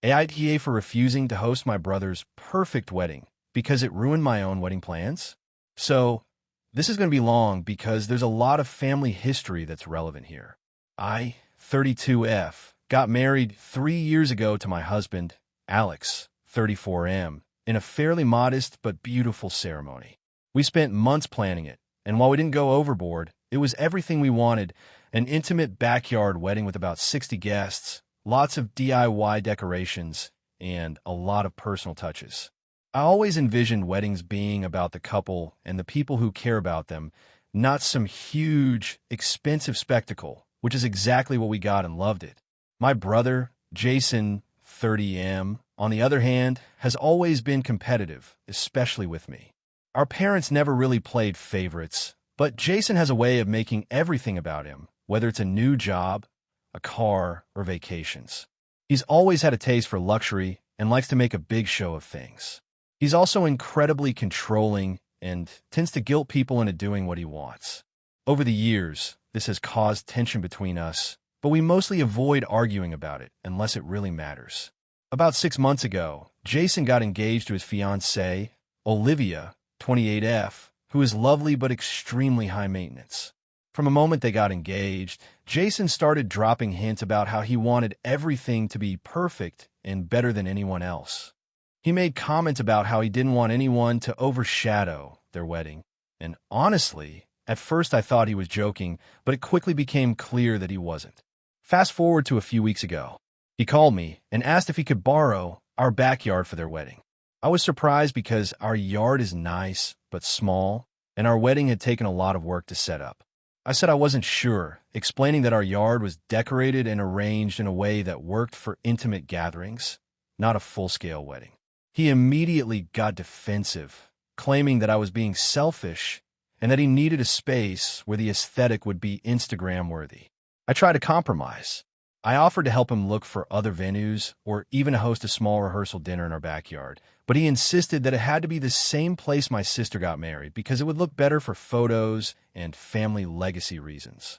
AITA for refusing to host my brother's perfect wedding because it ruined my own wedding plans? So, this is going to be long because there's a lot of family history that's relevant here. I, 32F, got married 3 years ago to my husband, Alex, 34M, in a fairly modest but beautiful ceremony. We spent months planning it, and while we didn't go overboard, it was everything we wanted: an intimate backyard wedding with about 60 guests, lots of DIY decorations, and a lot of personal touches. I always envisioned weddings being about the couple and the people who care about them, not some huge, expensive spectacle, which is exactly what we got and loved it. My brother, Jason, 30M, on the other hand, has always been competitive, especially with me. Our parents never really played favorites, but Jason has a way of making everything about him, whether it's a new job, a car, or vacations. He's always had a taste for luxury and likes to make a big show of things. He's also incredibly controlling and tends to guilt people into doing what he wants. Over the years, this has caused tension between us, but we mostly avoid arguing about it unless it really matters. About 6 months ago, Jason got engaged to his fiancée, Olivia, 28F, who is lovely but extremely high maintenance. From the moment they got engaged, Jason started dropping hints about how he wanted everything to be perfect and better than anyone else. He made comments about how he didn't want anyone to overshadow their wedding. And honestly, at first I thought he was joking, but it quickly became clear that he wasn't. Fast forward to a few weeks ago. He called me and asked if he could borrow our backyard for their wedding. I was surprised because our yard is nice but small, and our wedding had taken a lot of work to set up. I said I wasn't sure, explaining that our yard was decorated and arranged in a way that worked for intimate gatherings, not a full-scale wedding. He immediately got defensive, claiming that I was being selfish and that he needed a space where the aesthetic would be Instagram-worthy. I tried to compromise. I offered to help him look for other venues or even to host a small rehearsal dinner in our backyard, but he insisted that it had to be the same place my sister got married because it would look better for photos and family legacy reasons.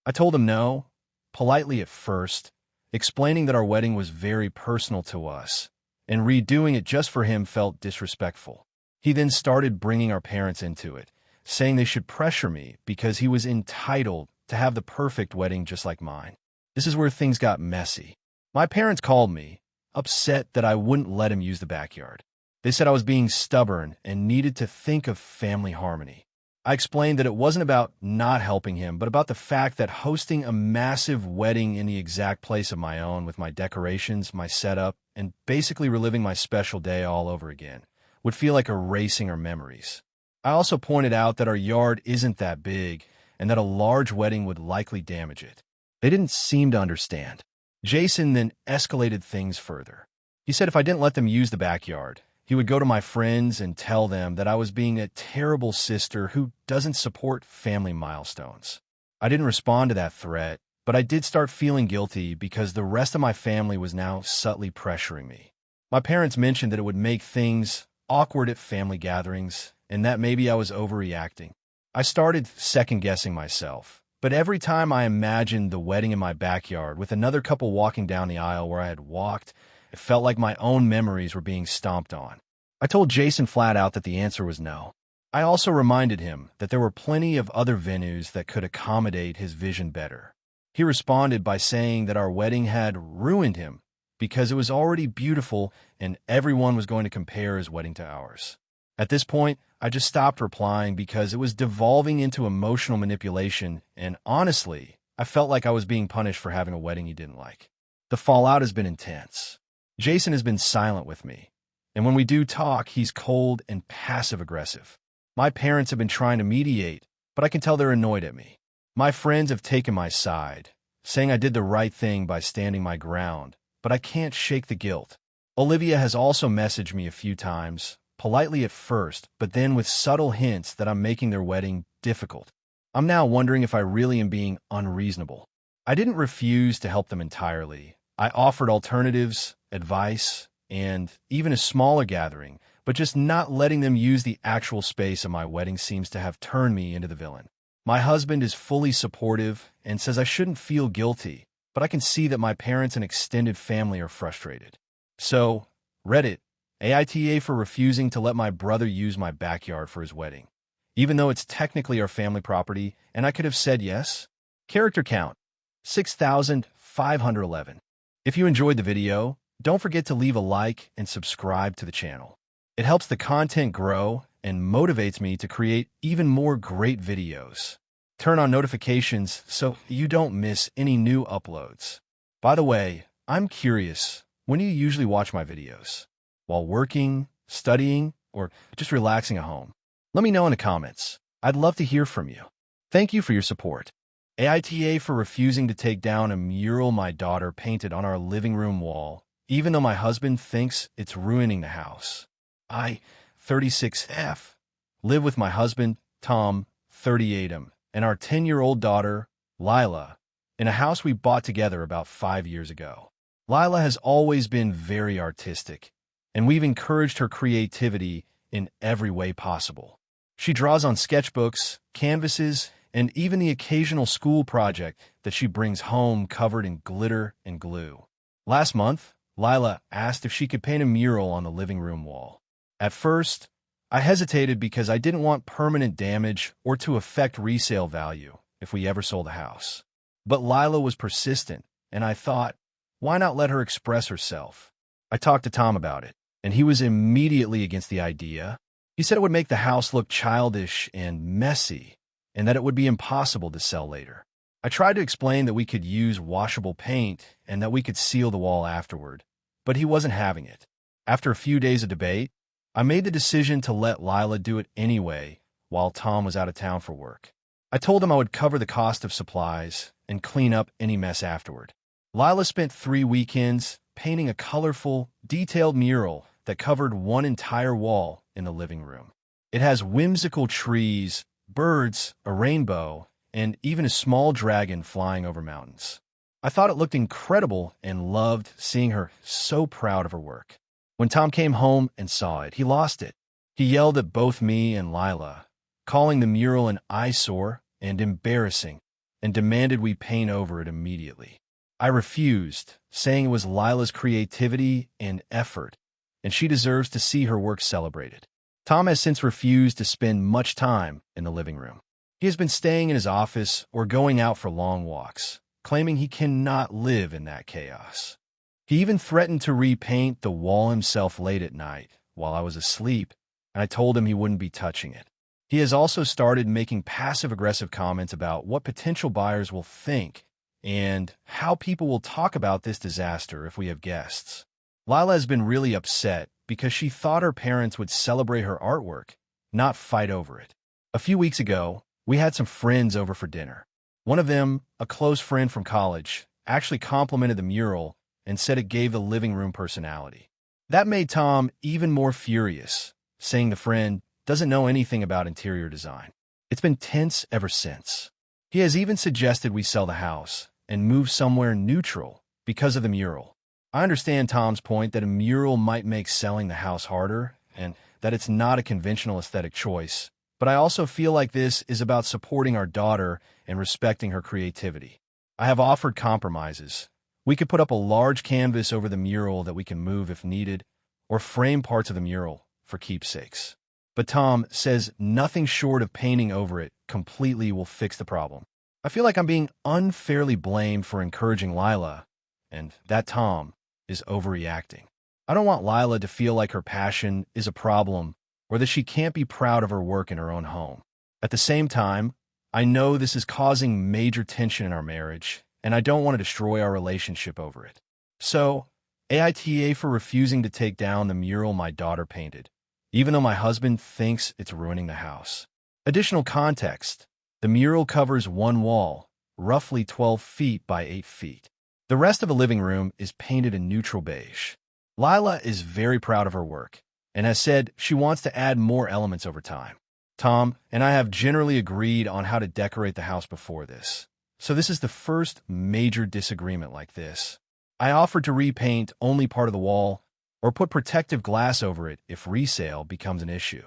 I told him no, politely at first, explaining that our wedding was very personal to us, and redoing it just for him felt disrespectful. He then started bringing our parents into it, saying they should pressure me because he was entitled to have the perfect wedding just like mine. This is where things got messy. My parents called me, upset that I wouldn't let him use the backyard. They said I was being stubborn and needed to think of family harmony. I explained that it wasn't about not helping him, but about the fact that hosting a massive wedding in the exact place of my own with my decorations, my setup, and basically reliving my special day all over again would feel like erasing our memories. I also pointed out that our yard isn't that big and that a large wedding would likely damage it. They didn't seem to understand. Jason then escalated things further. He said if I didn't let them use the backyard, he would go to my friends and tell them that I was being a terrible sister who doesn't support family milestones. I didn't respond to that threat, but I did start feeling guilty because the rest of my family was now subtly pressuring me. My parents mentioned that it would make things awkward at family gatherings and that maybe I was overreacting. I started second-guessing myself, but every time I imagined the wedding in my backyard with another couple walking down the aisle where I had walked, it felt like my own memories were being stomped on. I told Jason flat out that the answer was no. I also reminded him that there were plenty of other venues that could accommodate his vision better. He responded by saying that our wedding had ruined him because it was already beautiful and everyone was going to compare his wedding to ours. At this point, I just stopped replying because it was devolving into emotional manipulation, and honestly, I felt like I was being punished for having a wedding he didn't like. The fallout has been intense. Jason has been silent with me, and when we do talk, he's cold and passive-aggressive. My parents have been trying to mediate, but I can tell they're annoyed at me. My friends have taken my side, saying I did the right thing by standing my ground, but I can't shake the guilt. Olivia has also messaged me a few times, politely at first, but then with subtle hints that I'm making their wedding difficult. I'm now wondering if I really am being unreasonable. I didn't refuse to help them entirely. I offered alternatives, advice, and even a smaller gathering, but just not letting them use the actual space of my wedding seems to have turned me into the villain. My husband is fully supportive and says I shouldn't feel guilty, but I can see that my parents and extended family are frustrated. So, Reddit, AITA for refusing to let my brother use my backyard for his wedding, even though it's technically our family property and I could have said yes. Character count, 6,511. If you enjoyed the video, don't forget to leave a like and subscribe to the channel. It helps the content grow and motivates me to create even more great videos. Turn on notifications so you don't miss any new uploads. By the way, I'm curious, when do you usually watch my videos? While working, studying, or just relaxing at home? Let me know in the comments. I'd love to hear from you. Thank you for your support. AITA for refusing to take down a mural my daughter painted on our living room wall, even though my husband thinks it's ruining the house. I, 36F, live with my husband, Tom, 38M, and our 10-year-old daughter, Lila, in a house we bought together about 5 years ago. Lila has always been very artistic, and we've encouraged her creativity in every way possible. She draws on sketchbooks, canvases, and even the occasional school project that she brings home covered in glitter and glue. Last month, Lila asked if she could paint a mural on the living room wall. At first, I hesitated because I didn't want permanent damage or to affect resale value if we ever sold the house. But Lila was persistent, and I thought, why not let her express herself? I talked to Tom about it, and he was immediately against the idea. He said it would make the house look childish and messy, and that it would be impossible to sell later. I tried to explain that we could use washable paint and that we could seal the wall afterward, but he wasn't having it. After a few days of debate, I made the decision to let Lila do it anyway while Tom was out of town for work. I told him I would cover the cost of supplies and clean up any mess afterward. Lila spent 3 weekends painting a colorful, detailed mural that covered one entire wall in the living room. It has whimsical trees, birds, a rainbow, and even a small dragon flying over mountains. I thought it looked incredible and loved seeing her so proud of her work. When Tom came home and saw it, he lost it. He yelled at both me and Lila, calling the mural an eyesore and embarrassing, and demanded we paint over it immediately. I refused, saying it was Lila's creativity and effort, and she deserves to see her work celebrated. Tom has since refused to spend much time in the living room. He has been staying in his office or going out for long walks, claiming he cannot live in that chaos. He even threatened to repaint the wall himself late at night while I was asleep, and I told him he wouldn't be touching it. He has also started making passive-aggressive comments about what potential buyers will think and how people will talk about this disaster if we have guests. Lila has been really upset because she thought her parents would celebrate her artwork, not fight over it. A few weeks ago, we had some friends over for dinner. One of them, a close friend from college, actually complimented the mural and said it gave the living room personality. That made Tom even more furious, saying the friend doesn't know anything about interior design. It's been tense ever since. He has even suggested we sell the house and move somewhere neutral because of the mural. I understand Tom's point that a mural might make selling the house harder and that it's not a conventional aesthetic choice, but I also feel like this is about supporting our daughter and respecting her creativity. I have offered compromises. We could put up a large canvas over the mural that we can move if needed, or frame parts of the mural for keepsakes. But Tom says nothing short of painting over it completely will fix the problem. I feel like I'm being unfairly blamed for encouraging Lila, and that Tom is overreacting. I don't want Lila to feel like her passion is a problem or that she can't be proud of her work in her own home. At the same time, I know this is causing major tension in our marriage, and I don't want to destroy our relationship over it. So, AITA for refusing to take down the mural my daughter painted, even though my husband thinks it's ruining the house. Additional context: the mural covers one wall, roughly 12 feet by 8 feet. The rest of the living room is painted in neutral beige. Lila is very proud of her work and has said she wants to add more elements over time. Tom and I have generally agreed on how to decorate the house before this, so this is the first major disagreement like this. I offered to repaint only part of the wall or put protective glass over it if resale becomes an issue.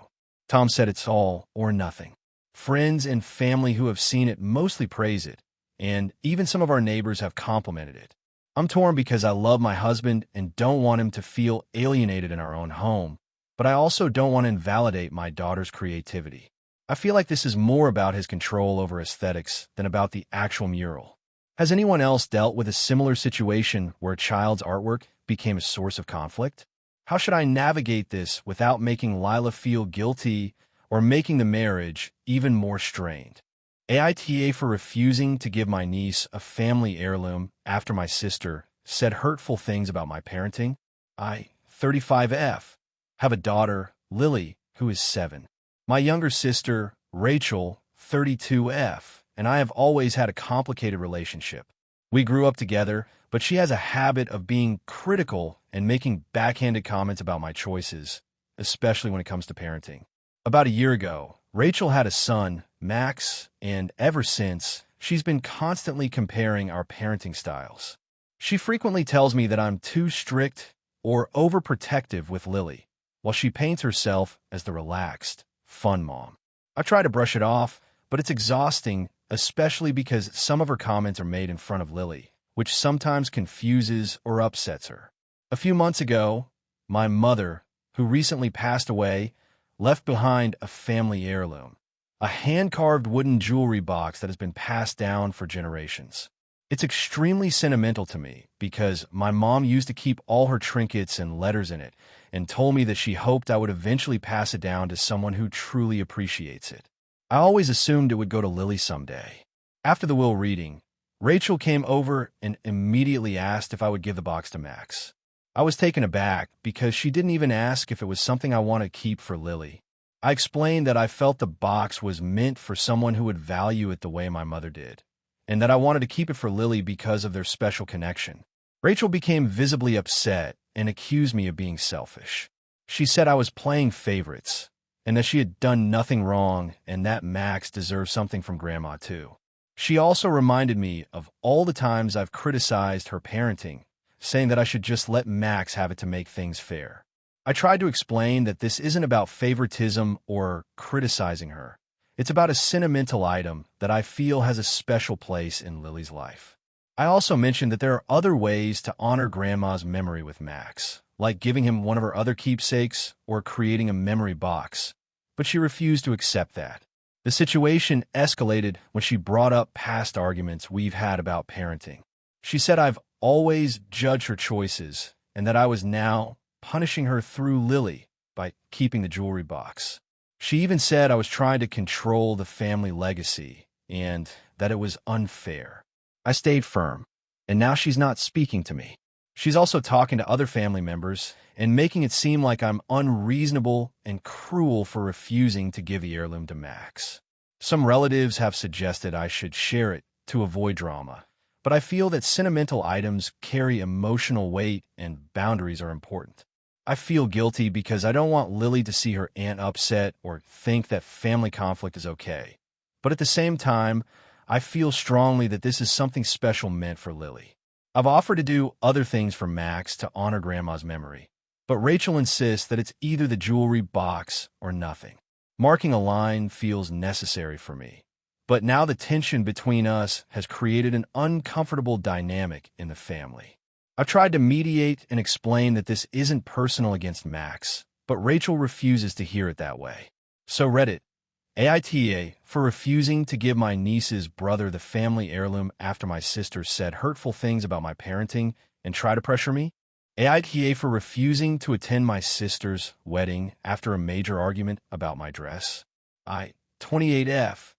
Tom said it's all or nothing. Friends and family who have seen it mostly praise it, and even some of our neighbors have complimented it. I'm torn because I love my husband and don't want him to feel alienated in our own home, but I also don't want to invalidate my daughter's creativity. I feel like this is more about his control over aesthetics than about the actual mural. Has anyone else dealt with a similar situation where a child's artwork became a source of conflict? How should I navigate this without making Lila feel guilty or making the marriage even more strained? AITA for refusing to give my niece a family heirloom after my sister said hurtful things about my parenting. I, 35F, have a daughter, Lily, who is 7. My younger sister, Rachel, 32F, and I have always had a complicated relationship. We grew up together, but she has a habit of being critical and making backhanded comments about my choices, especially when it comes to parenting. About a year ago, Rachel had a son, Max, and ever since, she's been constantly comparing our parenting styles. She frequently tells me that I'm too strict or overprotective with Lily, while she paints herself as the relaxed, fun mom. I try to brush it off, but it's exhausting, especially because some of her comments are made in front of Lily, which sometimes confuses or upsets her. A few months ago, my mother, who recently passed away, left behind a family heirloom, a hand-carved wooden jewelry box that has been passed down for generations. It's extremely sentimental to me because my mom used to keep all her trinkets and letters in it and told me that she hoped I would eventually pass it down to someone who truly appreciates it. I always assumed it would go to Lily someday. After the will reading, Rachel came over and immediately asked if I would give the box to Max. I was taken aback because she didn't even ask if it was something I want to keep for Lily. I explained that I felt the box was meant for someone who would value it the way my mother did, and that I wanted to keep it for Lily because of their special connection. Rachel became visibly upset and accused me of being selfish. She said I was playing favorites, and that she had done nothing wrong and that Max deserved something from Grandma too. She also reminded me of all the times I've criticized her parenting, saying that I should just let Max have it to make things fair. I tried to explain that this isn't about favoritism or criticizing her. It's about a sentimental item that I feel has a special place in Lily's life. I also mentioned that there are other ways to honor Grandma's memory with Max, like giving him one of her other keepsakes or creating a memory box, but she refused to accept that. The situation escalated when she brought up past arguments we've had about parenting. She said I've always judged her choices and that I was now punishing her through Lily by keeping the jewelry box. She even said I was trying to control the family legacy and that it was unfair. I stayed firm, and now she's not speaking to me. She's also talking to other family members and making it seem like I'm unreasonable and cruel for refusing to give the heirloom to Max. Some relatives have suggested I should share it to avoid drama, but I feel that sentimental items carry emotional weight and boundaries are important. I feel guilty because I don't want Lily to see her aunt upset or think that family conflict is okay. But at the same time, I feel strongly that this is something special meant for Lily. I've offered to do other things for Max to honor Grandma's memory, but Rachel insists that it's either the jewelry box or nothing. Marking a line feels necessary for me, but now the tension between us has created an uncomfortable dynamic in the family. I've tried to mediate and explain that this isn't personal against Max, but Rachel refuses to hear it that way. So Reddit, AITA for refusing to give my niece's brother the family heirloom after my sister said hurtful things about my parenting and tried to pressure me. AITA for refusing to attend my sister's wedding after a major argument about my dress. I, 28F,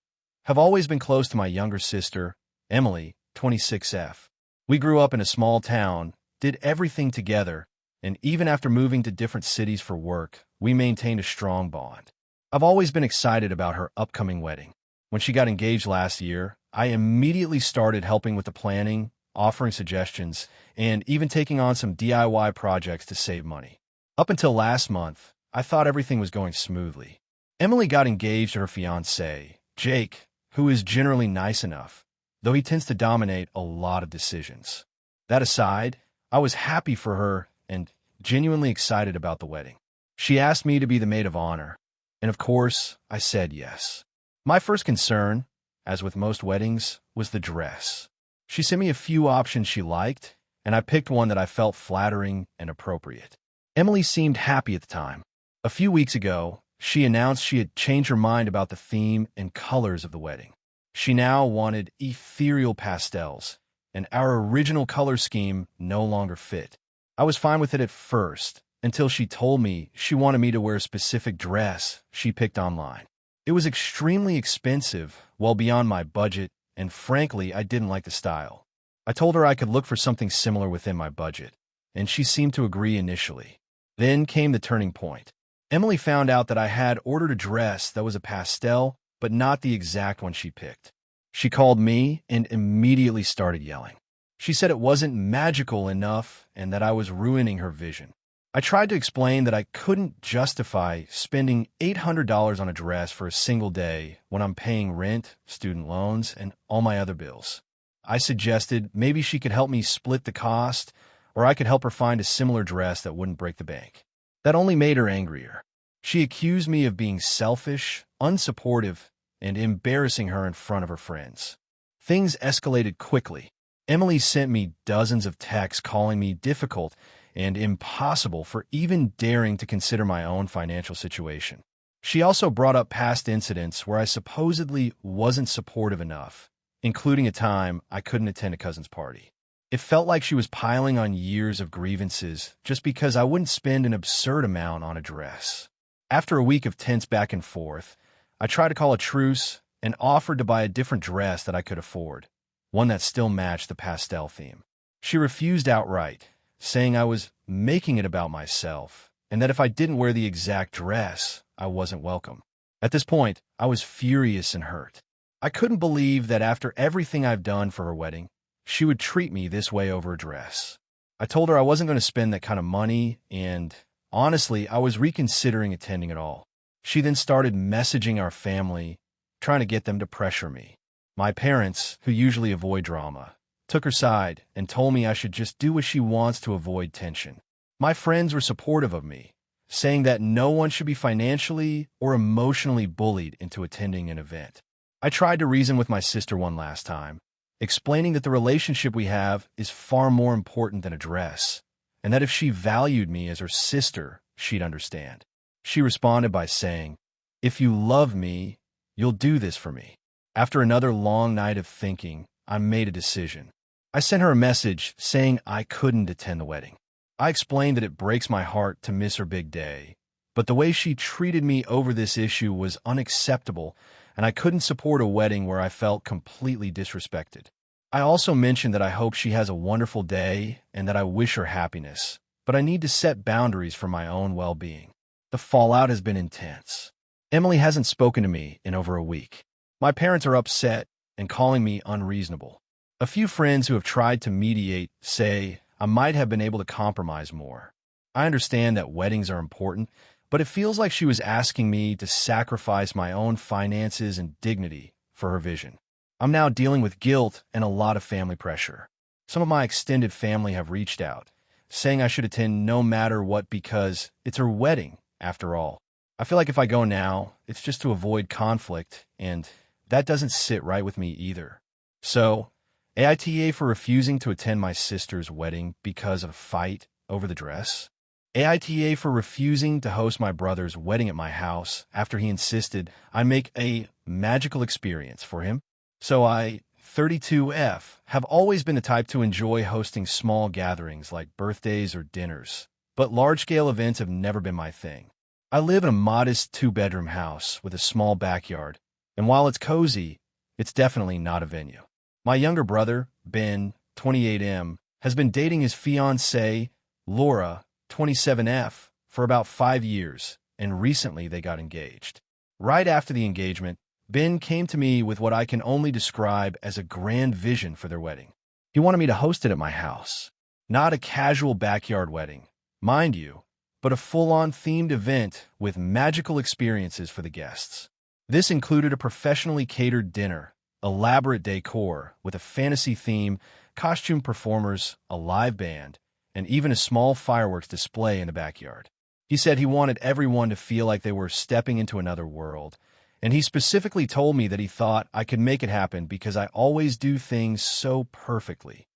have always been close to my younger sister, Emily, 26F. We grew up in a small town, did everything together, and even after moving to different cities for work, we maintained a strong bond. I've always been excited about her upcoming wedding. When she got engaged last year, I immediately started helping with the planning, offering suggestions, and even taking on some DIY projects to save money. Up until last month, I thought everything was going smoothly. Emily got engaged to her fiancé, Jake, who is generally nice enough, though he tends to dominate a lot of decisions. That aside, I was happy for her and genuinely excited about the wedding. She asked me to be the maid of honor, and of course, I said yes. My first concern, as with most weddings, was the dress. She sent me a few options she liked, and I picked one that I felt flattering and appropriate. Emily seemed happy at the time. A few weeks ago, she announced she had changed her mind about the theme and colors of the wedding. She now wanted ethereal pastels, and our original color scheme no longer fit. I was fine with it at first, until she told me she wanted me to wear a specific dress she picked online. It was extremely expensive, well beyond my budget, and frankly, I didn't like the style. I told her I could look for something similar within my budget, and she seemed to agree initially. Then came the turning point. Emily found out that I had ordered a dress that was a pastel, but not the exact one she picked. She called me and immediately started yelling. She said it wasn't magical enough and that I was ruining her vision. I tried to explain that I couldn't justify spending $800 on a dress for a single day when I'm paying rent, student loans, and all my other bills. I suggested maybe she could help me split the cost, or I could help her find a similar dress that wouldn't break the bank. That only made her angrier. She accused me of being selfish, unsupportive, and embarrassing her in front of her friends. Things escalated quickly. Emily sent me dozens of texts calling me difficult and impossible for even daring to consider my own financial situation. She also brought up past incidents where I supposedly wasn't supportive enough, including a time I couldn't attend a cousin's party. It felt like she was piling on years of grievances just because I wouldn't spend an absurd amount on a dress. After a week of tense back and forth, I tried to call a truce and offered to buy a different dress that I could afford, one that still matched the pastel theme. She refused outright, saying I was making it about myself, and that if I didn't wear the exact dress, I wasn't welcome. At this point, I was furious and hurt. I couldn't believe that after everything I've done for her wedding, she would treat me this way over a dress. I told her I wasn't going to spend that kind of money, and honestly, I was reconsidering attending at all. She then started messaging our family, trying to get them to pressure me. My parents, who usually avoid drama, took her side and told me I should just do what she wants to avoid tension. My friends were supportive of me, saying that no one should be financially or emotionally bullied into attending an event. I tried to reason with my sister one last time, explaining that the relationship we have is far more important than a dress, and that if she valued me as her sister, she'd understand. She responded by saying, "If you love me, you'll do this for me." After another long night of thinking, I made a decision. I sent her a message saying I couldn't attend the wedding. I explained that it breaks my heart to miss her big day, but the way she treated me over this issue was unacceptable, and I couldn't support a wedding where I felt completely disrespected. I also mentioned that I hope she has a wonderful day and that I wish her happiness, but I need to set boundaries for my own well-being. The fallout has been intense. Emily hasn't spoken to me in over a week. My parents are upset and calling me unreasonable. A few friends who have tried to mediate say I might have been able to compromise more. I understand that weddings are important, but it feels like she was asking me to sacrifice my own finances and dignity for her vision. I'm now dealing with guilt and a lot of family pressure. Some of my extended family have reached out, saying I should attend no matter what because it's her wedding, after all. I feel like if I go now, it's just to avoid conflict, and that doesn't sit right with me either. So, AITA for refusing to attend my sister's wedding because of a fight over the dress. AITA for refusing to host my brother's wedding at my house after he insisted I make a magical experience for him. So I, 32F, have always been the type to enjoy hosting small gatherings like birthdays or dinners, but large-scale events have never been my thing. I live in a modest 2-bedroom house with a small backyard, and while it's cozy, it's definitely not a venue. My younger brother, Ben, 28M, has been dating his fiancée, Laura, 27F, for about 5 years, and recently they got engaged. Right after the engagement, Ben came to me with what I can only describe as a grand vision for their wedding. He wanted me to host it at my house. Not a casual backyard wedding, mind you, but a full-on themed event with magical experiences for the guests. This included a professionally catered dinner, elaborate decor with a fantasy theme, costume performers, a live band, and even a small fireworks display in the backyard. He said he wanted everyone to feel like they were stepping into another world, and he specifically told me that he thought I could make it happen because I always do things so perfectly.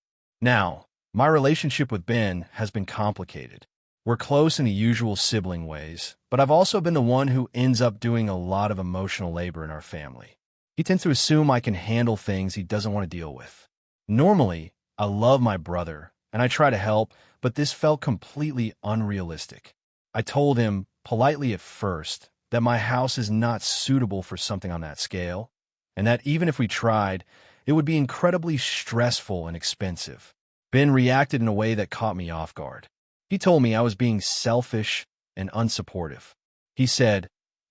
Now, My relationship with Ben has been complicated. We're close in the usual sibling ways, but I've also been the one who ends up doing a lot of emotional labor in our family. He tends to assume I can handle things he doesn't want to deal with. Normally, I love my brother, and I try to help, but this felt completely unrealistic. I told him, politely at first, that my house is not suitable for something on that scale, and that even if we tried, it would be incredibly stressful and expensive. Ben reacted in a way that caught me off guard. He told me I was being selfish and unsupportive. He said,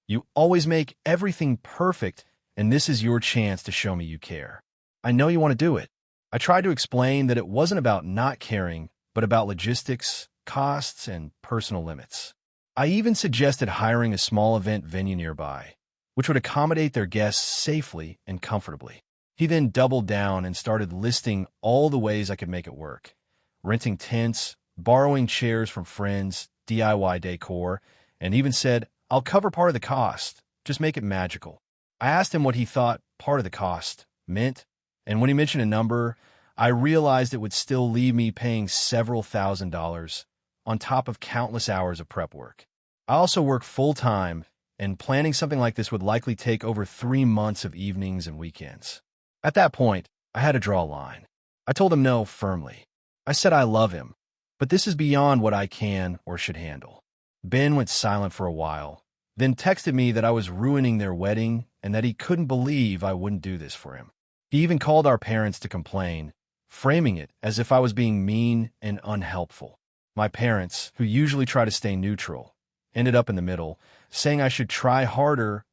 "You always make everything perfect, and this is your chance to show me you care. I know you want to do it." I tried to explain that it wasn't about not caring, but about logistics, costs, and personal limits. I even suggested hiring a small event venue nearby, which would accommodate their guests safely and comfortably. He then doubled down and started listing all the ways I could make it work. Renting tents, borrowing chairs from friends, DIY decor, and even said, "I'll cover part of the cost. Just make it magical." I asked him what he thought part of the cost meant, and when he mentioned a number, I realized it would still leave me paying several $1,000s on top of countless hours of prep work. I also work full-time, and planning something like this would likely take over 3 months of evenings and weekends. At that point, I had to draw a line. I told him no firmly. I said I love him, but this is beyond what I can or should handle. Ben went silent for a while, then texted me that I was ruining their wedding and that he couldn't believe I wouldn't do this for him. He even called our parents to complain, framing it as if I was being mean and unhelpful. My parents, who usually try to stay neutral, ended up in the middle, saying I should try harder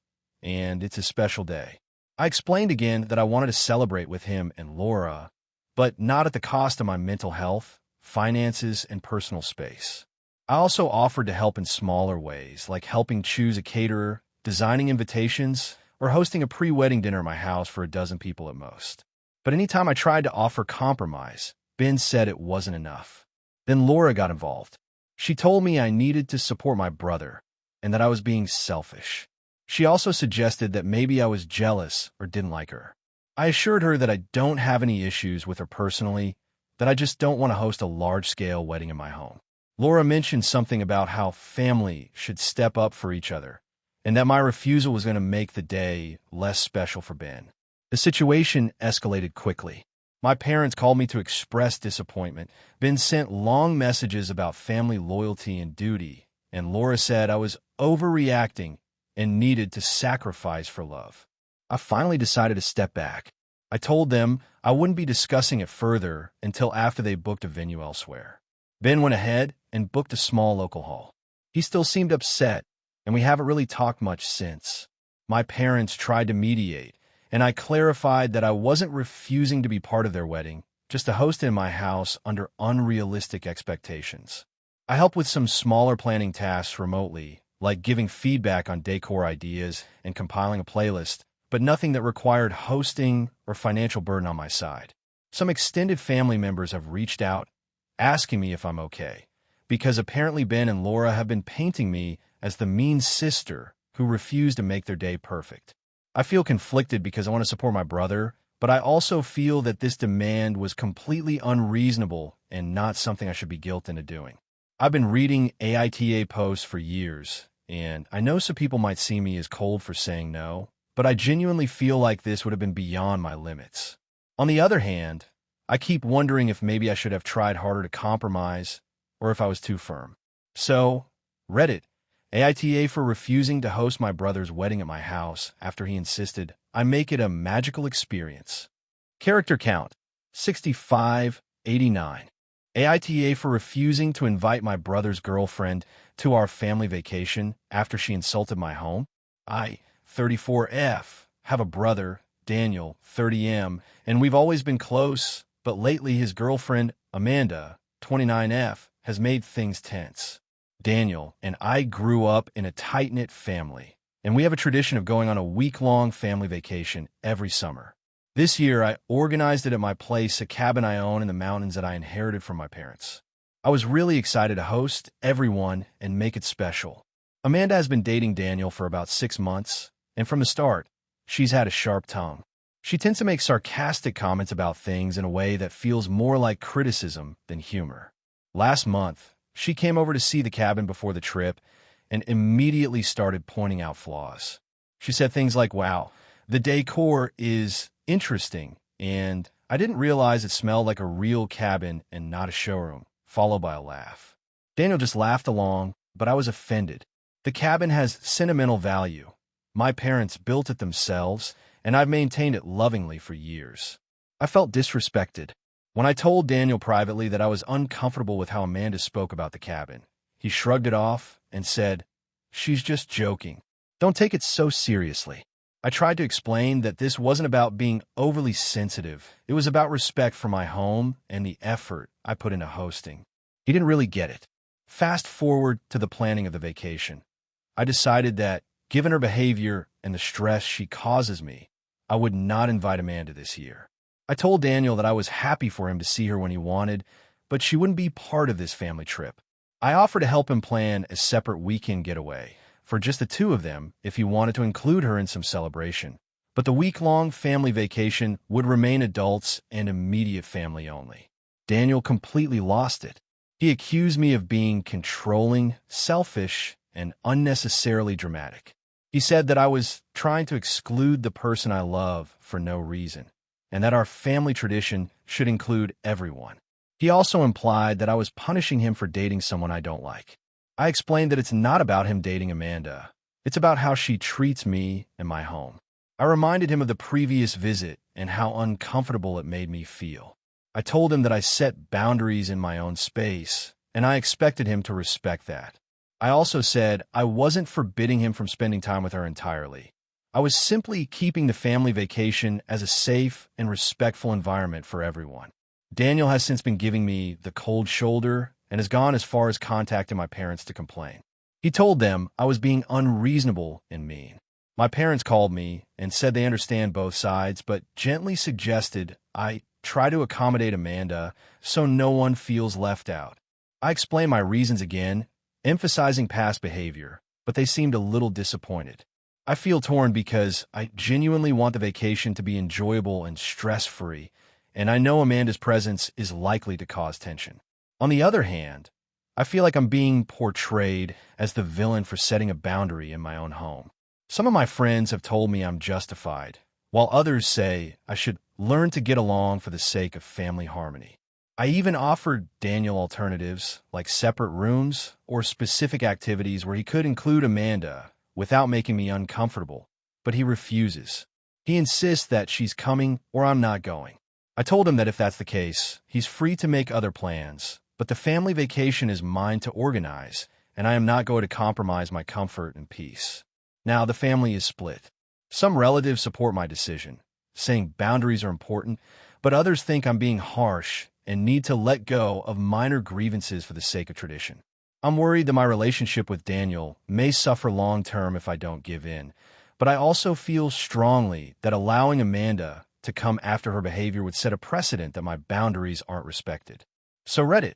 and it's a special day. I explained again that I wanted to celebrate with him and Laura, but not at the cost of my mental health, finances, and personal space. I also offered to help in smaller ways, like helping choose a caterer, designing invitations, or hosting a pre-wedding dinner at my house for a dozen people at most. But anytime I tried to offer compromise, Ben said it wasn't enough. Then Laura got involved. She told me I needed to support my brother and that I was being selfish. She also suggested that maybe I was jealous or didn't like her. I assured her that I don't have any issues with her personally, that I just don't want to host a large-scale wedding in my home. Laura mentioned something about how family should step up for each other, and that my refusal was going to make the day less special for Ben. The situation escalated quickly. My parents called me to express disappointment. Ben sent long messages about family loyalty and duty, and Laura said I was overreacting and needed to sacrifice for love. I finally decided to step back. I told them I wouldn't be discussing it further until after they booked a venue elsewhere. Ben went ahead and booked a small local hall. He still seemed upset, and we haven't really talked much since. My parents tried to mediate, and I clarified that I wasn't refusing to be part of their wedding, just to host it in my house under unrealistic expectations. I helped with some smaller planning tasks remotely, like giving feedback on decor ideas and compiling a playlist, but nothing that required hosting or financial burden on my side. Some extended family members have reached out, asking me if I'm okay, because apparently Ben and Laura have been painting me as the mean sister who refused to make their day perfect. I feel conflicted because I want to support my brother, but I also feel that this demand was completely unreasonable and not something I should be guilted into doing. I've been reading AITA posts for years, and I know some people might see me as cold for saying no, but I genuinely feel like this would have been beyond my limits. On the other hand, I keep wondering if maybe I should have tried harder to compromise, or if I was too firm. So, Reddit, AITA for refusing to host my brother's wedding at my house after he insisted I make it a magical experience. Character count, 6589. AITA for refusing to invite my brother's girlfriend to our family vacation after she insulted my home. I, 34F, have a brother, Daniel, 30M, and we've always been close, but lately his girlfriend, Amanda, 29F, has made things tense. Daniel and I grew up in a tight-knit family, and we have a tradition of going on a week-long family vacation every summer. This year, I organized it at my place, a cabin I own in the mountains that I inherited from my parents. I was really excited to host everyone and make it special. Amanda has been dating Daniel for about 6 months, and from the start, she's had a sharp tongue. She tends to make sarcastic comments about things in a way that feels more like criticism than humor. Last month, she came over to see the cabin before the trip and immediately started pointing out flaws. She said things like, "Wow, the decor is interesting, and I didn't realize it smelled like a real cabin and not a showroom," followed by a laugh. Daniel just laughed along, but I was offended. The cabin has sentimental value. My parents built it themselves, and I've maintained it lovingly for years. I felt disrespected. When I told Daniel privately that I was uncomfortable with how Amanda spoke about the cabin, he shrugged it off and said, "She's just joking. Don't take it so seriously." I tried to explain that this wasn't about being overly sensitive. It was about respect for my home and the effort I put into hosting. He didn't really get it. Fast forward to the planning of the vacation. I decided that, given her behavior and the stress she causes me, I would not invite Amanda this year. I told Daniel that I was happy for him to see her when he wanted, but she wouldn't be part of this family trip. I offered to help him plan a separate weekend getaway for just the two of them if he wanted to include her in some celebration. But the week-long family vacation would remain adults and immediate family only. Daniel completely lost it. He accused me of being controlling, selfish, and unnecessarily dramatic. He said that I was trying to exclude the person I love for no reason, and that our family tradition should include everyone. He also implied that I was punishing him for dating someone I don't like. I explained that it's not about him dating Amanda. It's about how she treats me and my home. I reminded him of the previous visit and how uncomfortable it made me feel. I told him that I set boundaries in my own space, and I expected him to respect that. I also said I wasn't forbidding him from spending time with her entirely. I was simply keeping the family vacation as a safe and respectful environment for everyone. Daniel has since been giving me the cold shoulder and has gone as far as contacting my parents to complain. He told them I was being unreasonable and mean. My parents called me and said they understand both sides, but gently suggested I try to accommodate Amanda so no one feels left out. I explained my reasons again, emphasizing past behavior, but they seemed a little disappointed. I feel torn because I genuinely want the vacation to be enjoyable and stress-free, and I know Amanda's presence is likely to cause tension. On the other hand, I feel like I'm being portrayed as the villain for setting a boundary in my own home. Some of my friends have told me I'm justified, while others say I should learn to get along for the sake of family harmony. I even offered Daniel alternatives like separate rooms or specific activities where he could include Amanda without making me uncomfortable, but he refuses. He insists that she's coming or I'm not going. I told him that if that's the case, he's free to make other plans, but the family vacation is mine to organize, and I am not going to compromise my comfort and peace. Now, the family is split. Some relatives support my decision, saying boundaries are important, but others think I'm being harsh and need to let go of minor grievances for the sake of tradition. I'm worried that my relationship with Daniel may suffer long-term if I don't give in, but I also feel strongly that allowing Amanda to come after her behavior would set a precedent that my boundaries aren't respected. So Reddit,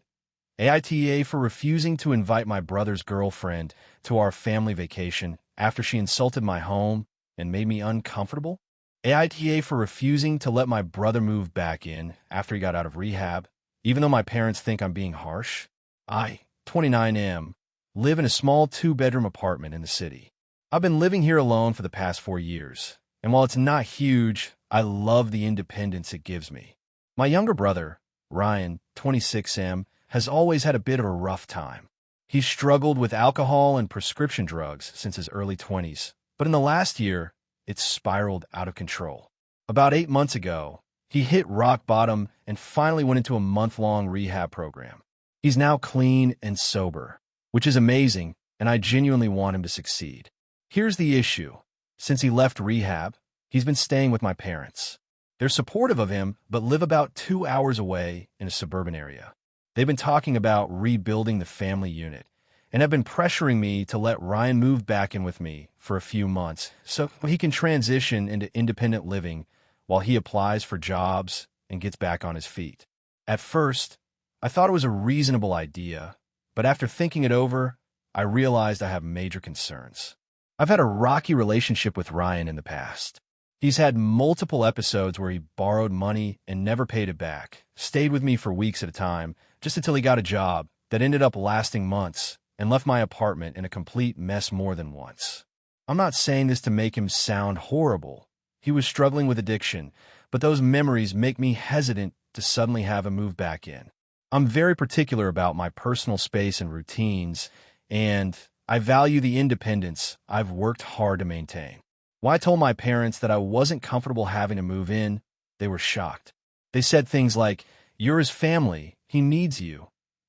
AITA for refusing to invite my brother's girlfriend to our family vacation after she insulted my home and made me uncomfortable? AITA for refusing to let my brother move back in after he got out of rehab, even though my parents think I'm being harsh? I, 29M, live in a small 2-bedroom apartment in the city. I've been living here alone for the past 4 years, and while it's not huge, I love the independence it gives me. My younger brother, Ryan, 26M, has always had a bit of a rough time. He's struggled with alcohol and prescription drugs since his early 20s, but in the last year, it's spiraled out of control. About 8 months ago, he hit rock bottom and finally went into a month-long rehab program. He's now clean and sober, which is amazing, and I genuinely want him to succeed. Here's the issue. Since he left rehab, he's been staying with my parents. They're supportive of him, but live about 2 hours away in a suburban area. They've been talking about rebuilding the family unit and have been pressuring me to let Ryan move back in with me for a few months so he can transition into independent living while he applies for jobs and gets back on his feet. At first, I thought it was a reasonable idea, but after thinking it over, I realized I have major concerns. I've had a rocky relationship with Ryan in the past. He's had multiple episodes where he borrowed money and never paid it back, stayed with me for weeks at a time, just until he got a job that ended up lasting months and left my apartment in a complete mess more than once. I'm not saying this to make him sound horrible. He was struggling with addiction, but those memories make me hesitant to suddenly have him move back in. I'm very particular about my personal space and routines, and I value the independence I've worked hard to maintain. When I told my parents that I wasn't comfortable having to move in, they were shocked. They said things like, "You're his family, he needs you,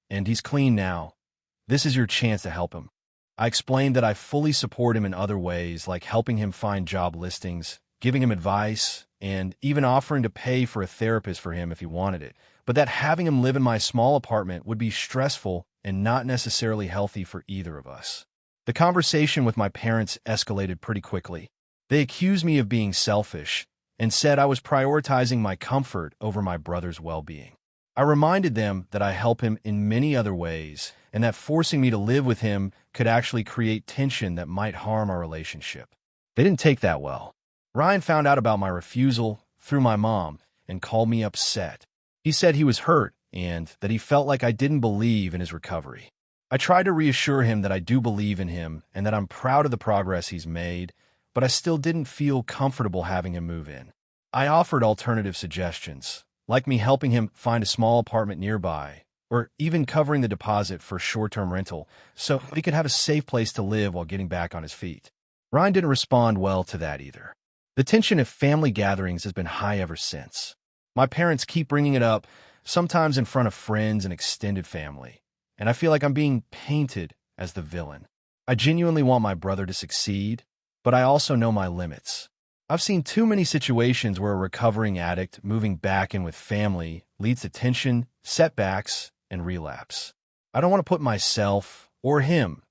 and he's clean now. This is your chance to help him." I explained that I fully support him in other ways, like helping him find job listings, giving him advice, and even offering to pay for a therapist for him if he wanted it, but that having him live in my small apartment would be stressful and not necessarily healthy for either of us. The conversation with my parents escalated pretty quickly. They accused me of being selfish and said I was prioritizing my comfort over my brother's well-being. I reminded them that I help him in many other ways and that forcing me to live with him could actually create tension that might harm our relationship. They didn't take that well. Ryan found out about my refusal through my mom and called me upset. He said he was hurt and that he felt like I didn't believe in his recovery. I tried to reassure him that I do believe in him and that I'm proud of the progress he's made, but I still didn't feel comfortable having him move in. I offered alternative suggestions, like me helping him find a small apartment nearby, or even covering the deposit for short-term rental so he could have a safe place to live while getting back on his feet. Ryan didn't respond well to that either. The tension at family gatherings has been high ever since. My parents keep bringing it up, sometimes in front of friends and extended family, and I feel like I'm being painted as the villain. I genuinely want my brother to succeed, but I also know my limits. I've seen too many situations where a recovering addict moving back in with family leads to tension, setbacks, and relapse. I don't want to put myself or him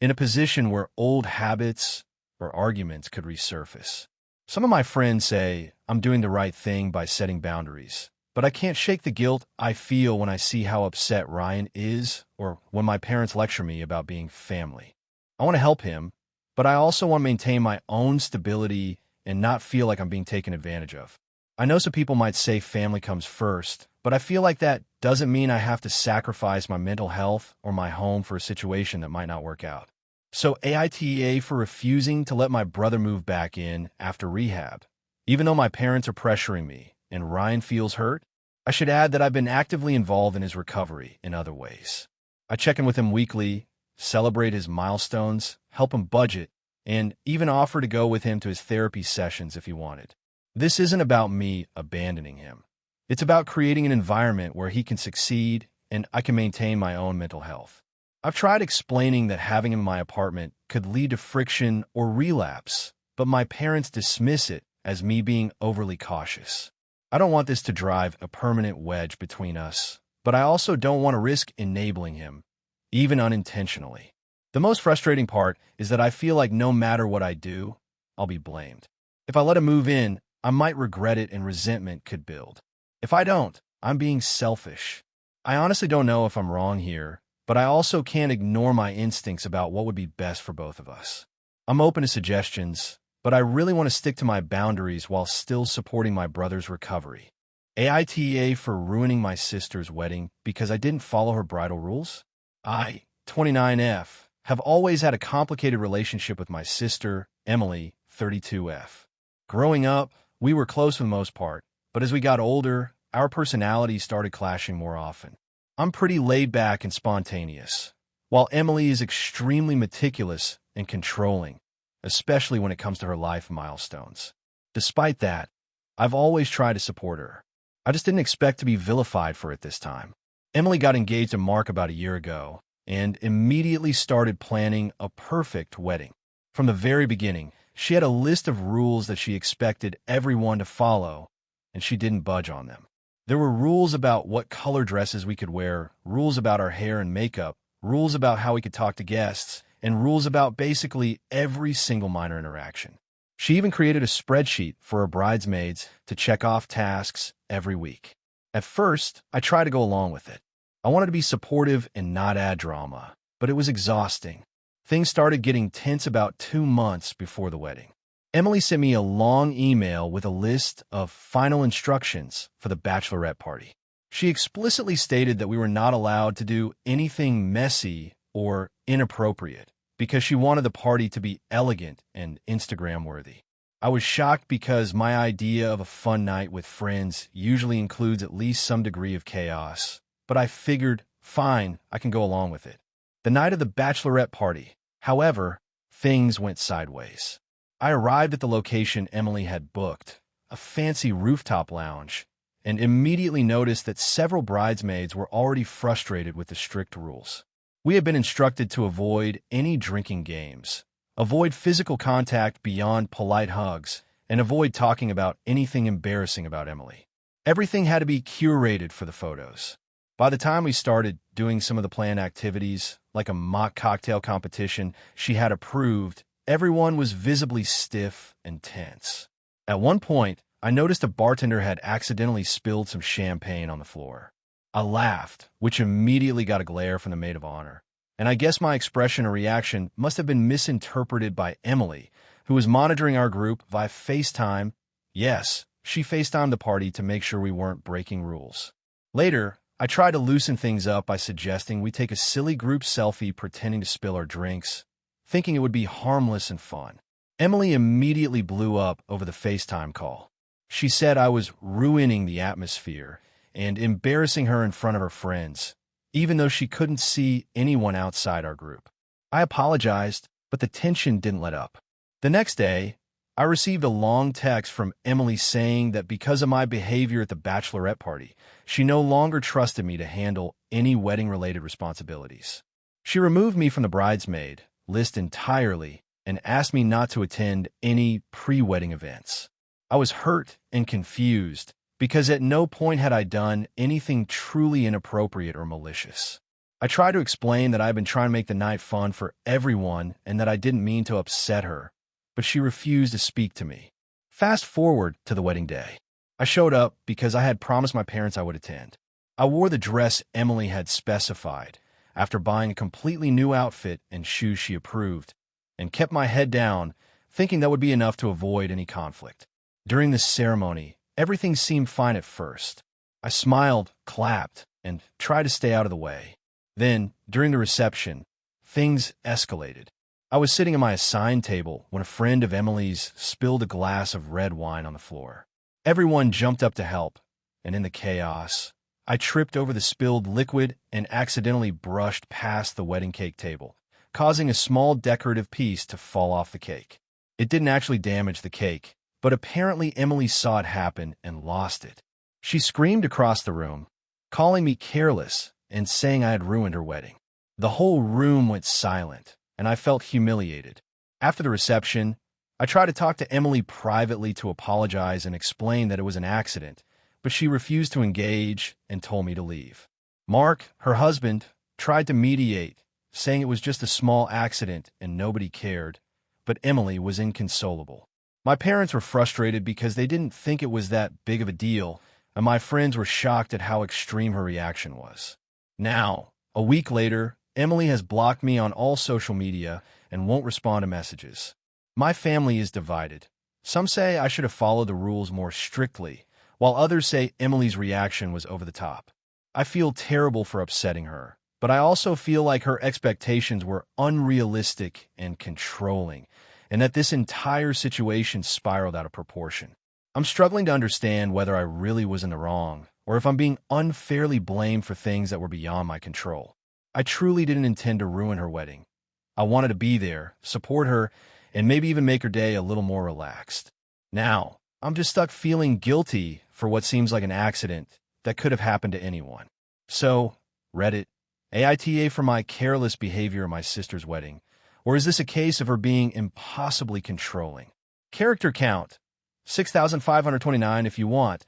in a position where old habits or arguments could resurface. Some of my friends say I'm doing the right thing by setting boundaries, but I can't shake the guilt I feel when I see how upset Ryan is or when my parents lecture me about being family. I want to help him, but I also want to maintain my own stability and not feel like I'm being taken advantage of. I know some people might say family comes first, but I feel like that doesn't mean I have to sacrifice my mental health or my home for a situation that might not work out. So AITA for refusing to let my brother move back in after rehab. Even though my parents are pressuring me and Ryan feels hurt, I should add that I've been actively involved in his recovery in other ways. I check in with him weekly, celebrate his milestones, help him budget, and even offer to go with him to his therapy sessions if he wanted. This isn't about me abandoning him. It's about creating an environment where he can succeed and I can maintain my own mental health. I've tried explaining that having him in my apartment could lead to friction or relapse, but my parents dismiss it as me being overly cautious. I don't want this to drive a permanent wedge between us, but I also don't want to risk enabling him, even unintentionally. The most frustrating part is that I feel like no matter what I do, I'll be blamed. If I let him move in, I might regret it and resentment could build. If I don't, I'm being selfish. I honestly don't know if I'm wrong here, but I also can't ignore my instincts about what would be best for both of us. I'm open to suggestions, but I really want to stick to my boundaries while still supporting my brother's recovery. AITA for ruining my sister's wedding because I didn't follow her bridal rules? I, 29F, have always had a complicated relationship with my sister, Emily, 32F. Growing up, we were close for the most part, but as we got older, our personalities started clashing more often. I'm pretty laid back and spontaneous, while Emily is extremely meticulous and controlling, especially when it comes to her life milestones. Despite that, I've always tried to support her. I just didn't expect to be vilified for it this time. Emily got engaged to Mark about a year ago and immediately started planning a perfect wedding. From the very beginning, she had a list of rules that she expected everyone to follow, and she didn't budge on them. There were rules about what color dresses we could wear, rules about our hair and makeup, rules about how we could talk to guests, and rules about basically every single minor interaction. She even created a spreadsheet for her bridesmaids to check off tasks every week. At first, I tried to go along with it. I wanted to be supportive and not add drama, but it was exhausting. Things started getting tense about 2 months before the wedding. Emily sent me a long email with a list of final instructions for the bachelorette party. She explicitly stated that we were not allowed to do anything messy or inappropriate because she wanted the party to be elegant and Instagram-worthy. I was shocked because my idea of a fun night with friends usually includes at least some degree of chaos, but I figured, fine, I can go along with it. The night of the bachelorette party, however, things went sideways. I arrived at the location Emily had booked, a fancy rooftop lounge, and immediately noticed that several bridesmaids were already frustrated with the strict rules. We had been instructed to avoid any drinking games, avoid physical contact beyond polite hugs, and avoid talking about anything embarrassing about Emily. Everything had to be curated for the photos. By the time we started doing some of the planned activities, like a mock cocktail competition she had approved, everyone was visibly stiff and tense. At one point, I noticed a bartender had accidentally spilled some champagne on the floor. I laughed, which immediately got a glare from the maid of honor. And I guess my expression or reaction must have been misinterpreted by Emily, who was monitoring our group via FaceTime. Yes, she FaceTimed the party to make sure we weren't breaking rules. Later, I tried to loosen things up by suggesting we take a silly group selfie pretending to spill our drinks, thinking it would be harmless and fun. Emily immediately blew up over the FaceTime call. She said I was ruining the atmosphere and embarrassing her in front of her friends, even though she couldn't see anyone outside our group. I apologized, but the tension didn't let up. The next day, I received a long text from Emily saying that because of my behavior at the bachelorette party, she no longer trusted me to handle any wedding-related responsibilities. She removed me from the bridesmaid list entirely and asked me not to attend any pre-wedding events. I was hurt and confused because at no point had I done anything truly inappropriate or malicious. I tried to explain that I've been trying to make the night fun for everyone and that I didn't mean to upset her, but she refused to speak to me. Fast forward to the wedding day. I showed up because I had promised my parents I would attend. I wore the dress Emily had specified after buying a completely new outfit and shoes she approved, and kept my head down, thinking that would be enough to avoid any conflict. During this ceremony, everything seemed fine at first. I smiled, clapped, and tried to stay out of the way. Then, during the reception, things escalated. I was sitting at my assigned table when a friend of Emily's spilled a glass of red wine on the floor. Everyone jumped up to help, and in the chaos, I tripped over the spilled liquid and accidentally brushed past the wedding cake table, causing a small decorative piece to fall off the cake. It didn't actually damage the cake, but apparently Emily saw it happen and lost it. She screamed across the room, calling me careless and saying I had ruined her wedding. The whole room went silent, and I felt humiliated. After the reception, I tried to talk to Emily privately to apologize and explain that it was an accident, but she refused to engage and told me to leave. Mark, her husband, tried to mediate, saying it was just a small accident and nobody cared, but Emily was inconsolable. My parents were frustrated because they didn't think it was that big of a deal, and my friends were shocked at how extreme her reaction was. Now, a week later, Emily has blocked me on all social media and won't respond to messages. My family is divided. Some say I should have followed the rules more strictly, while others say Emily's reaction was over the top. I feel terrible for upsetting her, but I also feel like her expectations were unrealistic and controlling, and that this entire situation spiraled out of proportion. I'm struggling to understand whether I really was in the wrong, or if I'm being unfairly blamed for things that were beyond my control. I truly didn't intend to ruin her wedding. I wanted to be there, support her, and maybe even make her day a little more relaxed. Now, I'm just stuck feeling guilty for what seems like an accident that could have happened to anyone. So, Reddit, AITA for my careless behavior at my sister's wedding, or is this a case of her being impossibly controlling? Character count, 6,529 if you want.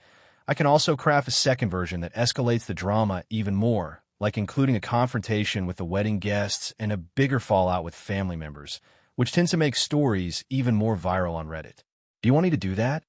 I can also craft a second version that escalates the drama even more, like including a confrontation with the wedding guests and a bigger fallout with family members, which tends to make stories even more viral on Reddit. Do you want me to do that?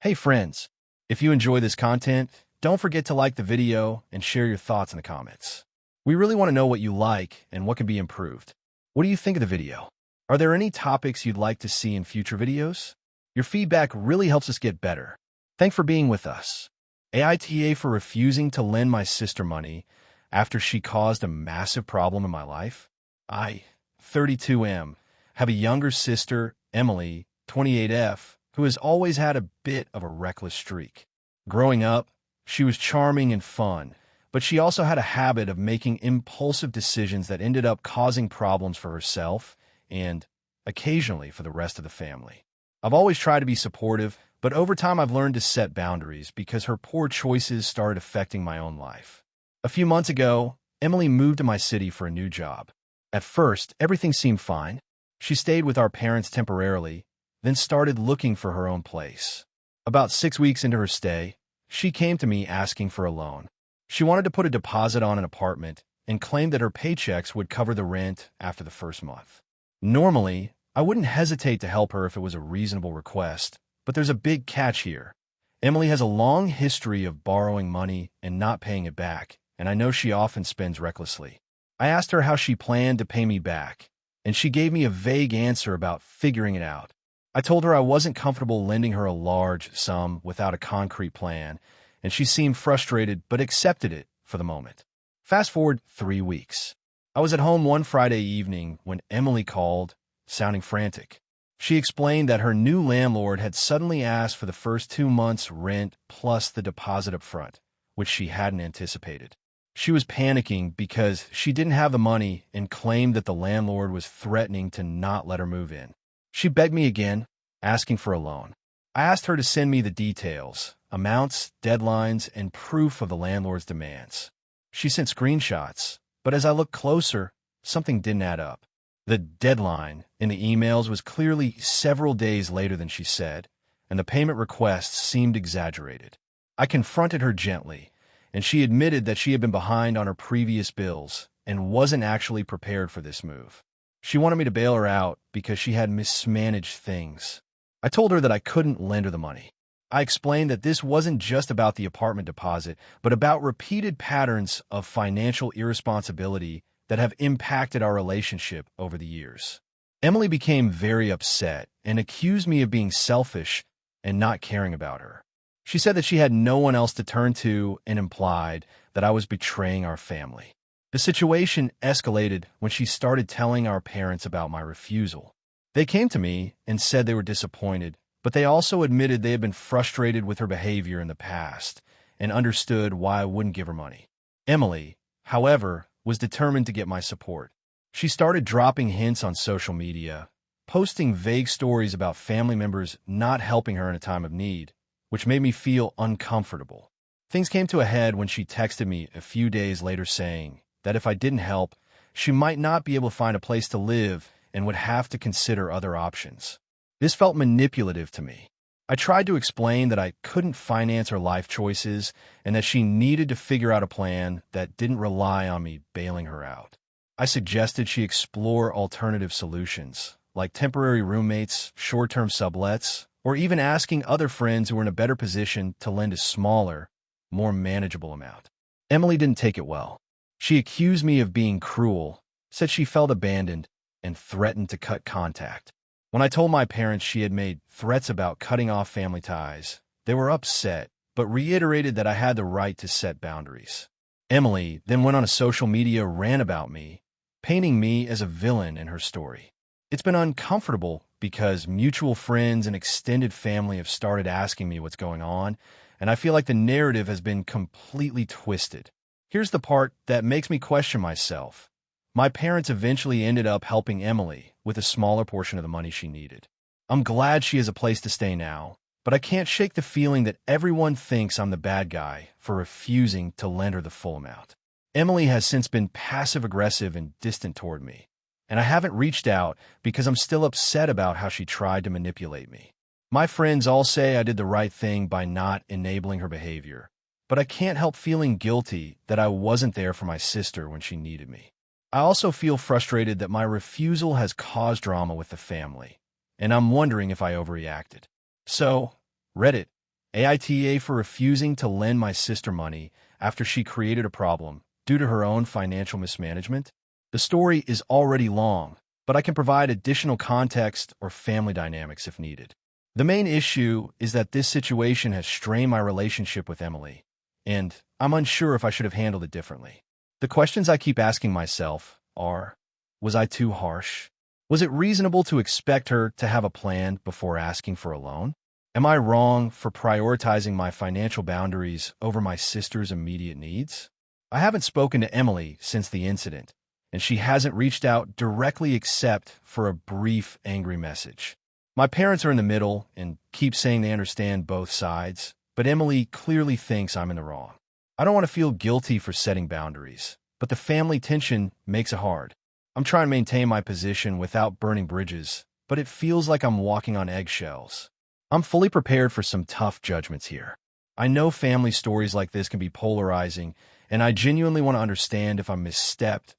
Hey friends, if you enjoy this content, don't forget to like the video and share your thoughts in the comments. We really want to know what you like and what can be improved. What do you think of the video? Are there any topics you'd like to see in future videos? Your feedback really helps us get better. Thanks for being with us. AITA for refusing to lend my sister money after she caused a massive problem in my life. I, 32M, have a younger sister, Emily, 28F, who has always had a bit of a reckless streak. Growing up, she was charming and fun, but she also had a habit of making impulsive decisions that ended up causing problems for herself and, occasionally, for the rest of the family. I've always tried to be supportive, but over time I've learned to set boundaries because her poor choices started affecting my own life. A few months ago, Emily moved to my city for a new job. At first, everything seemed fine. She stayed with our parents temporarily, then started looking for her own place. About 6 weeks into her stay, she came to me asking for a loan. She wanted to put a deposit on an apartment and claimed that her paychecks would cover the rent after the first month. Normally, I wouldn't hesitate to help her if it was a reasonable request, but there's a big catch here. Emily has a long history of borrowing money and not paying it back, and I know she often spends recklessly. I asked her how she planned to pay me back, and she gave me a vague answer about figuring it out. I told her I wasn't comfortable lending her a large sum without a concrete plan, and she seemed frustrated but accepted it for the moment. Fast forward 3 weeks. I was at home one Friday evening when Emily called, sounding frantic. She explained that her new landlord had suddenly asked for the first 2 months' rent plus the deposit up front, which she hadn't anticipated. She was panicking because she didn't have the money and claimed that the landlord was threatening to not let her move in. She begged me again, asking for a loan. I asked her to send me the details, amounts, deadlines, and proof of the landlord's demands. She sent screenshots, but as I looked closer, something didn't add up. The deadline in the emails was clearly several days later than she said, and the payment requests seemed exaggerated. I confronted her gently, and she admitted that she had been behind on her previous bills and wasn't actually prepared for this move. She wanted me to bail her out because she had mismanaged things. I told her that I couldn't lend her the money. I explained that this wasn't just about the apartment deposit, but about repeated patterns of financial irresponsibility that have impacted our relationship over the years. Emily became very upset and accused me of being selfish and not caring about her. She said that she had no one else to turn to and implied that I was betraying our family. The situation escalated when she started telling our parents about my refusal. They came to me and said they were disappointed, but they also admitted they had been frustrated with her behavior in the past and understood why I wouldn't give her money. Emily, however, was determined to get my support. She started dropping hints on social media, posting vague stories about family members not helping her in a time of need, which made me feel uncomfortable. Things came to a head when she texted me a few days later saying that if I didn't help, she might not be able to find a place to live and would have to consider other options. This felt manipulative to me. I tried to explain that I couldn't finance her life choices and that she needed to figure out a plan that didn't rely on me bailing her out. I suggested she explore alternative solutions, like temporary roommates, short-term sublets, or even asking other friends who were in a better position to lend a smaller, more manageable amount. Emily didn't take it well. She accused me of being cruel, said she felt abandoned, and threatened to cut contact. When I told my parents she had made threats about cutting off family ties, they were upset, but reiterated that I had the right to set boundaries. Emily then went on a social media rant about me, painting me as a villain in her story. It's been uncomfortable because mutual friends and extended family have started asking me what's going on, and I feel like the narrative has been completely twisted. Here's the part that makes me question myself. My parents eventually ended up helping Emily with a smaller portion of the money she needed. I'm glad she has a place to stay now, but I can't shake the feeling that everyone thinks I'm the bad guy for refusing to lend her the full amount. Emily has since been passive-aggressive and distant toward me, and I haven't reached out because I'm still upset about how she tried to manipulate me. My friends all say I did the right thing by not enabling her behavior, but I can't help feeling guilty that I wasn't there for my sister when she needed me. I also feel frustrated that my refusal has caused drama with the family, and I'm wondering if I overreacted. So, Reddit, AITA for refusing to lend my sister money after she created a problem due to her own financial mismanagement. The story is already long, but I can provide additional context or family dynamics if needed. The main issue is that this situation has strained my relationship with Emily, and I'm unsure if I should have handled it differently. The questions I keep asking myself are, was I too harsh? Was it reasonable to expect her to have a plan before asking for a loan? Am I wrong for prioritizing my financial boundaries over my sister's immediate needs? I haven't spoken to Emily since the incident, and she hasn't reached out directly except for a brief, angry message. My parents are in the middle and keep saying they understand both sides, but Emily clearly thinks I'm in the wrong. I don't want to feel guilty for setting boundaries, but the family tension makes it hard. I'm trying to maintain my position without burning bridges, but it feels like I'm walking on eggshells. I'm fully prepared for some tough judgments here. I know family stories like this can be polarizing, and I genuinely want to understand if I misstepped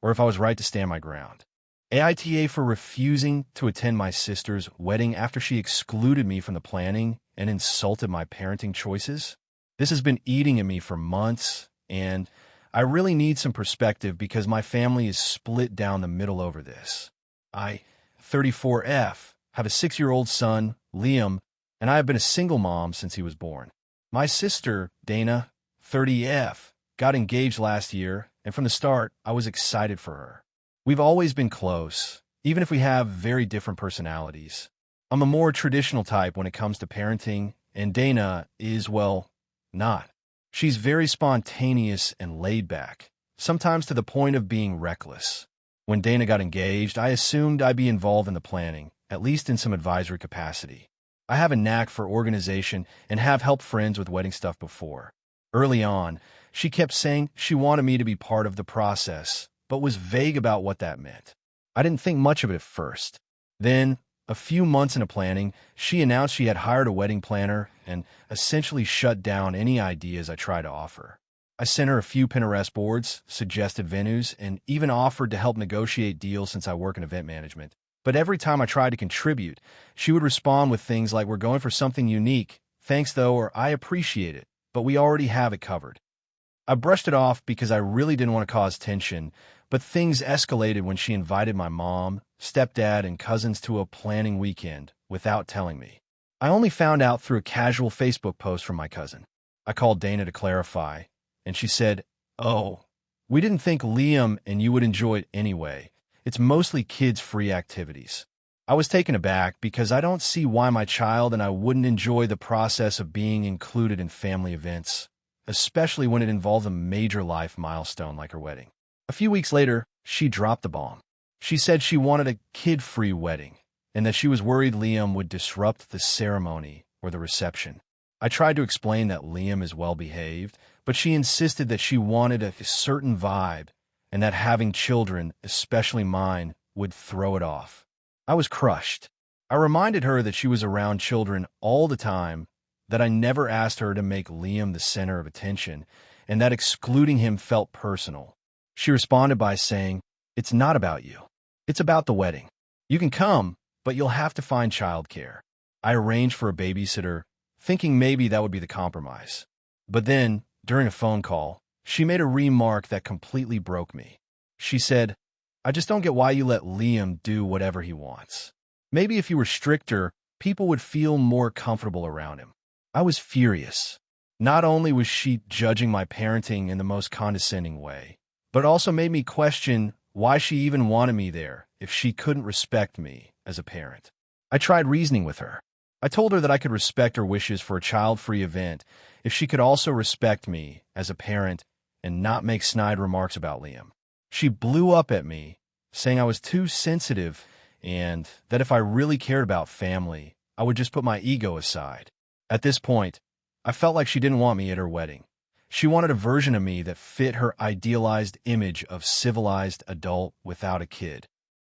or if I was right to stand my ground. AITA for refusing to attend my sister's wedding after she excluded me from the planning and insulted my parenting choices. This has been eating at me for months, and I really need some perspective because my family is split down the middle over this. I, 34F, have a 6-year-old son, Liam, and I have been a single mom since he was born. My sister, Dana, 30F, got engaged last year, and from the start, I was excited for her. We've always been close, even if we have very different personalities. I'm a more traditional type when it comes to parenting, and Dana is, well, not. She's very spontaneous and laid back, sometimes to the point of being reckless. When Dana got engaged, I assumed I'd be involved in the planning, at least in some advisory capacity. I have a knack for organization and have helped friends with wedding stuff before. Early on, she kept saying she wanted me to be part of the process, but was vague about what that meant. I didn't think much of it at first. Then, a few months into planning, she announced she had hired a wedding planner and essentially shut down any ideas I tried to offer. I sent her a few Pinterest boards, suggested venues, and even offered to help negotiate deals since I work in event management. But every time I tried to contribute, she would respond with things like, "We're going for something unique. Thanks, though," or "I appreciate it, but we already have it covered." I brushed it off because I really didn't want to cause tension, but things escalated when she invited my mom, stepdad, and cousins to a planning weekend without telling me. I only found out through a casual Facebook post from my cousin. I called Dana to clarify, and she said, "Oh, we didn't think Liam and you would enjoy it anyway. It's mostly kids-free activities." I was taken aback because I don't see why my child and I wouldn't enjoy the process of being included in family events, especially when it involved a major life milestone like her wedding. A few weeks later, she dropped the bomb. She said she wanted a kid-free wedding and that she was worried Liam would disrupt the ceremony or the reception. I tried to explain that Liam is well-behaved, but she insisted that she wanted a certain vibe and that having children, especially mine, would throw it off. I was crushed. I reminded her that she was around children all the time, that I never asked her to make Liam the center of attention, and that excluding him felt personal. She responded by saying, "It's not about you. It's about the wedding. You can come, but you'll have to find childcare." I arranged for a babysitter, thinking maybe that would be the compromise. But then, during a phone call, she made a remark that completely broke me. She said, "I just don't get why you let Liam do whatever he wants. Maybe if you were stricter, people would feel more comfortable around him." I was furious. Not only was she judging my parenting in the most condescending way, but also made me question why she even wanted me there if she couldn't respect me as a parent. I tried reasoning with her. I told her that I could respect her wishes for a child-free event if she could also respect me as a parent and not make snide remarks about Liam. She blew up at me, saying I was too sensitive and that if I really cared about family, I would just put my ego aside. At this point, I felt like she didn't want me at her wedding. She wanted a version of me that fit her idealized image of civilized adult without a kid.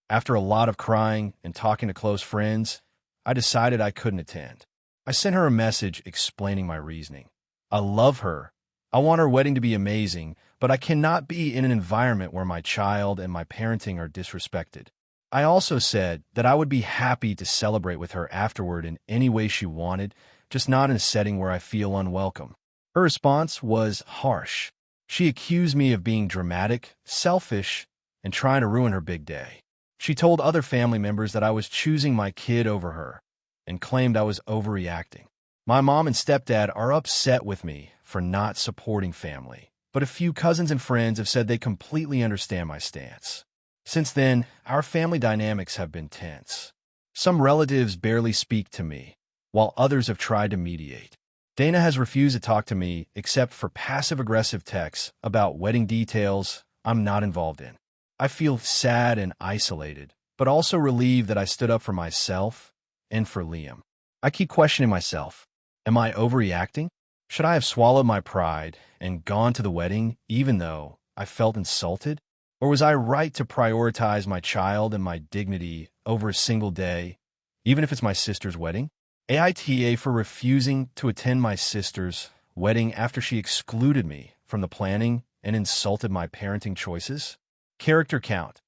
After a lot of crying and talking to close friends, I decided I couldn't attend. I sent her a message explaining my reasoning. I love her. I want her wedding to be amazing, but I cannot be in an environment where my child and my parenting are disrespected. I also said that I would be happy to celebrate with her afterward in any way she wanted, just not in a setting where I feel unwelcome. Her response was harsh. She accused me of being dramatic, selfish, and trying to ruin her big day. She told other family members that I was choosing my kid over her, and claimed I was overreacting. My mom and stepdad are upset with me for not supporting family, but a few cousins and friends have said they completely understand my stance. Since then, our family dynamics have been tense. Some relatives barely speak to me, while others have tried to mediate. Dana has refused to talk to me except for passive-aggressive texts about wedding details I'm not involved in. I feel sad and isolated, but also relieved that I stood up for myself and for Liam. I keep questioning myself. Am I overreacting? Should I have swallowed my pride and gone to the wedding even though I felt insulted? Or was I right to prioritize my child and my dignity over a single day, even if it's my sister's wedding? AITA for refusing to attend my sister's wedding after she excluded me from the planning and insulted my parenting choices? Character count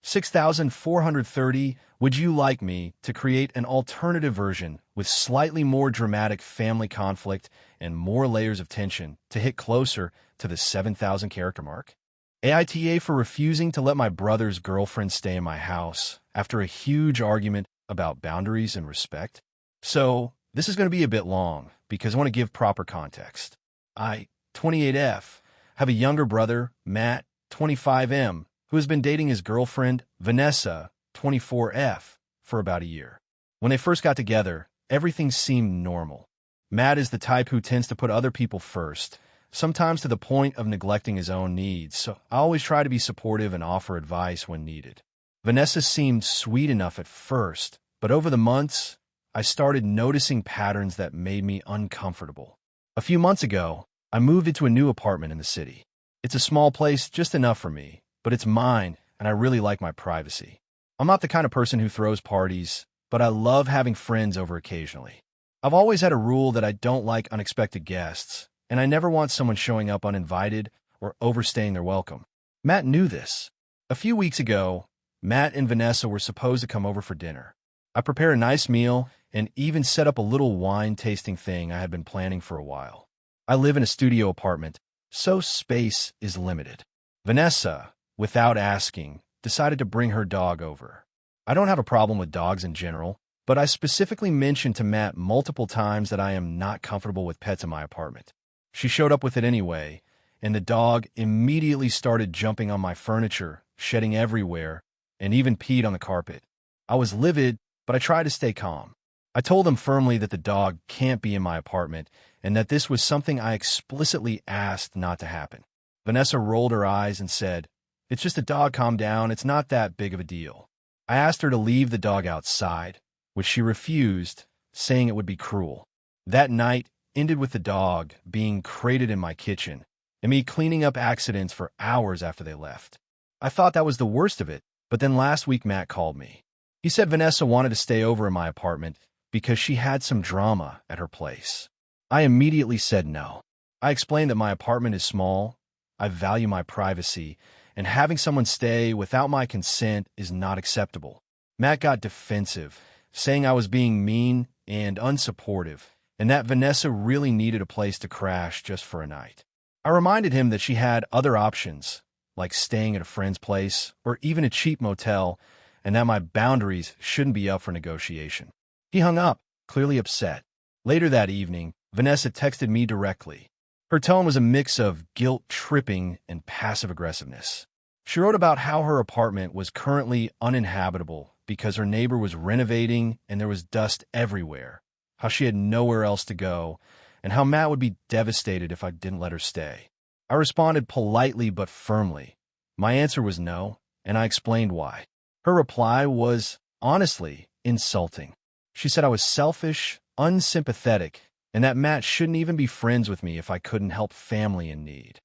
6,430. Would you like me to create an alternative version with slightly more dramatic family conflict and more layers of tension to hit closer to the 7,000 character mark? AITA for refusing to let my brother's girlfriend stay in my house after a huge argument about boundaries and respect. So, this is going to be a bit long because I want to give proper context. I, 28F, have a younger brother, Matt, 25M, who has been dating his girlfriend, Vanessa, 24F, for about a year. When they first got together, everything seemed normal. Matt is the type who tends to put other people first, sometimes to the point of neglecting his own needs, so I always try to be supportive and offer advice when needed. Vanessa seemed sweet enough at first, but over the months, I started noticing patterns that made me uncomfortable. A few months ago, I moved into a new apartment in the city. It's a small place, just enough for me, but it's mine, and I really like my privacy. I'm not the kind of person who throws parties, but I love having friends over occasionally. I've always had a rule that I don't like unexpected guests, and I never want someone showing up uninvited or overstaying their welcome. Matt knew this. A few weeks ago, Matt and Vanessa were supposed to come over for dinner. I prepared a nice meal and even set up a little wine-tasting thing I had been planning for a while. I live in a studio apartment, so space is limited. Vanessa, without asking, decided to bring her dog over. I don't have a problem with dogs in general, but I specifically mentioned to Matt multiple times that I am not comfortable with pets in my apartment. She showed up with it anyway, and the dog immediately started jumping on my furniture, shedding everywhere, and even peed on the carpet. I was livid, but I tried to stay calm. I told him firmly that the dog can't be in my apartment and that this was something I explicitly asked not to happen. Vanessa rolled her eyes and said, "It's just a dog, calm down, it's not that big of a deal." I asked her to leave the dog outside, which she refused, saying it would be cruel. That night ended with the dog being crated in my kitchen and me cleaning up accidents for hours after they left. I thought that was the worst of it, but then last week Matt called me. He said Vanessa wanted to stay over in my apartment because she had some drama at her place. I immediately said no. I explained that my apartment is small, I value my privacy, and having someone stay without my consent is not acceptable. Matt got defensive, saying I was being mean and unsupportive, and that Vanessa really needed a place to crash just for a night. I reminded him that she had other options, like staying at a friend's place or even a cheap motel, and that my boundaries shouldn't be up for negotiation. He hung up, clearly upset. Later that evening, Vanessa texted me directly. Her tone was a mix of guilt-tripping and passive-aggressiveness. She wrote about how her apartment was currently uninhabitable because her neighbor was renovating and there was dust everywhere, how she had nowhere else to go, and how Matt would be devastated if I didn't let her stay. I responded politely but firmly. My answer was no, and I explained why. Her reply was, honestly, insulting. She said I was selfish, unsympathetic, and that Matt shouldn't even be friends with me if I couldn't help family in need.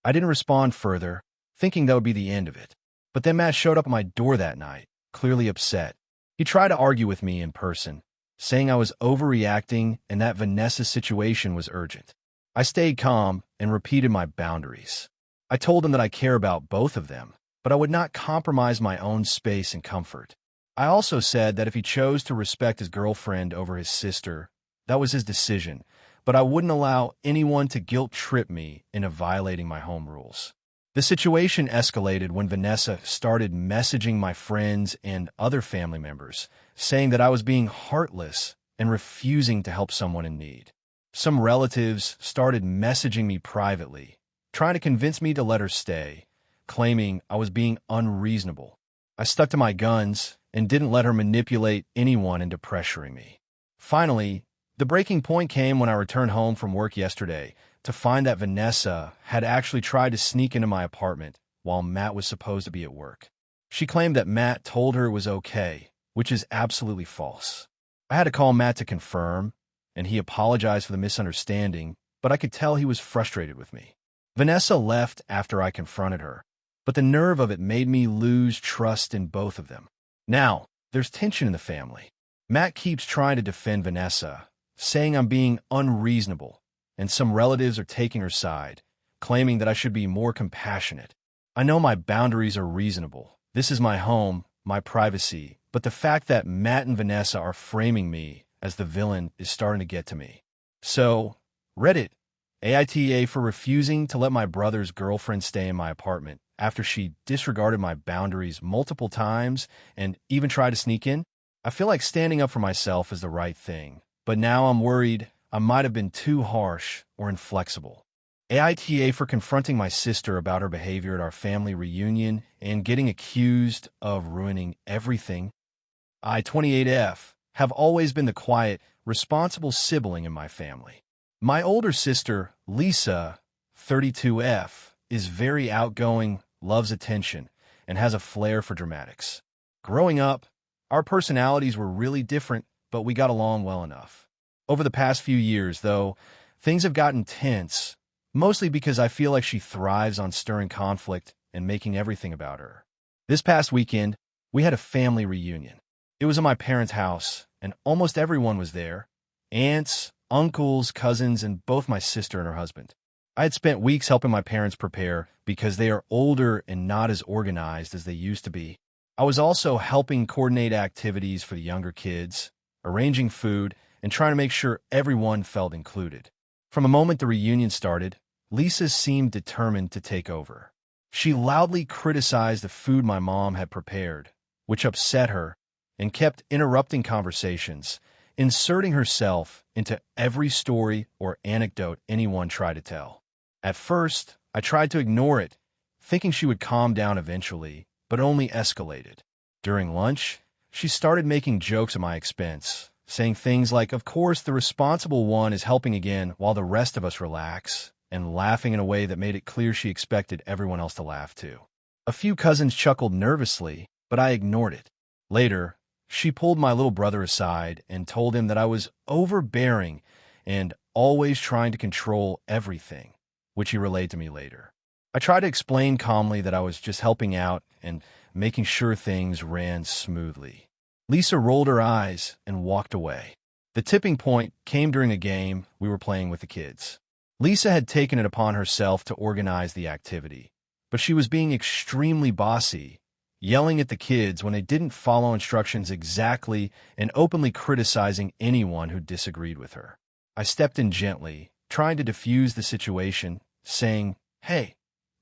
I didn't respond further, thinking that would be the end of it. But then Matt showed up at my door that night, clearly upset. He tried to argue with me in person, saying I was overreacting and that Vanessa's situation was urgent. I stayed calm and repeated my boundaries. I told him that I care about both of them, but I would not compromise my own space and comfort. I also said that if he chose to respect his girlfriend over his sister, that was his decision, but I wouldn't allow anyone to guilt-trip me into violating my home rules. The situation escalated when Vanessa started messaging my friends and other family members, saying that I was being heartless and refusing to help someone in need. Some relatives started messaging me privately, trying to convince me to let her stay, claiming I was being unreasonable. I stuck to my guns and didn't let her manipulate anyone into pressuring me. Finally, the breaking point came when I returned home from work yesterday to find that Vanessa had actually tried to sneak into my apartment while Matt was supposed to be at work. She claimed that Matt told her it was okay, which is absolutely false. I had to call Matt to confirm, and he apologized for the misunderstanding, but I could tell he was frustrated with me. Vanessa left after I confronted her, but the nerve of it made me lose trust in both of them. Now, there's tension in the family. Matt keeps trying to defend Vanessa, saying I'm being unreasonable, and some relatives are taking her side, claiming that I should be more compassionate. I know my boundaries are reasonable. This is my home, my privacy, but the fact that Matt and Vanessa are framing me as the villain is starting to get to me. So, Reddit, AITA for refusing to let my brother's girlfriend stay in my apartment after she disregarded my boundaries multiple times and even tried to sneak in. I feel like standing up for myself is the right thing, but now I'm worried I might have been too harsh or inflexible. AITA for confronting my sister about her behavior at our family reunion and getting accused of ruining everything. I, 28F, have always been the quiet, responsible sibling in my family. My older sister, Lisa, 32F, is very outgoing, loves attention, and has a flair for dramatics. Growing up, our personalities were really different, but we got along well enough. Over the past few years, though, things have gotten tense, mostly because I feel like she thrives on stirring conflict and making everything about her. This past weekend, we had a family reunion. It was at my parents' house, and almost everyone was there. Aunts, uncles, cousins, and both my sister and her husband. I had spent weeks helping my parents prepare because they are older and not as organized as they used to be. I was also helping coordinate activities for the younger kids, arranging food, and trying to make sure everyone felt included. From the moment the reunion started, Lisa seemed determined to take over. She loudly criticized the food my mom had prepared, which upset her, and kept interrupting conversations, inserting herself into every story or anecdote anyone tried to tell. At first, I tried to ignore it, thinking she would calm down eventually, but it only escalated. During lunch, she started making jokes at my expense, saying things like, "Of course, the responsible one is helping again while the rest of us relax," and laughing in a way that made it clear she expected everyone else to laugh too. A few cousins chuckled nervously, but I ignored it. Later, she pulled my little brother aside and told him that I was overbearing and always trying to control everything, which he relayed to me later. I tried to explain calmly that I was just helping out and making sure things ran smoothly. Lisa rolled her eyes and walked away. The tipping point came during a game we were playing with the kids. Lisa had taken it upon herself to organize the activity, but she was being extremely bossy, yelling at the kids when they didn't follow instructions exactly and openly criticizing anyone who disagreed with her. I stepped in gently, trying to diffuse the situation, saying, "Hey,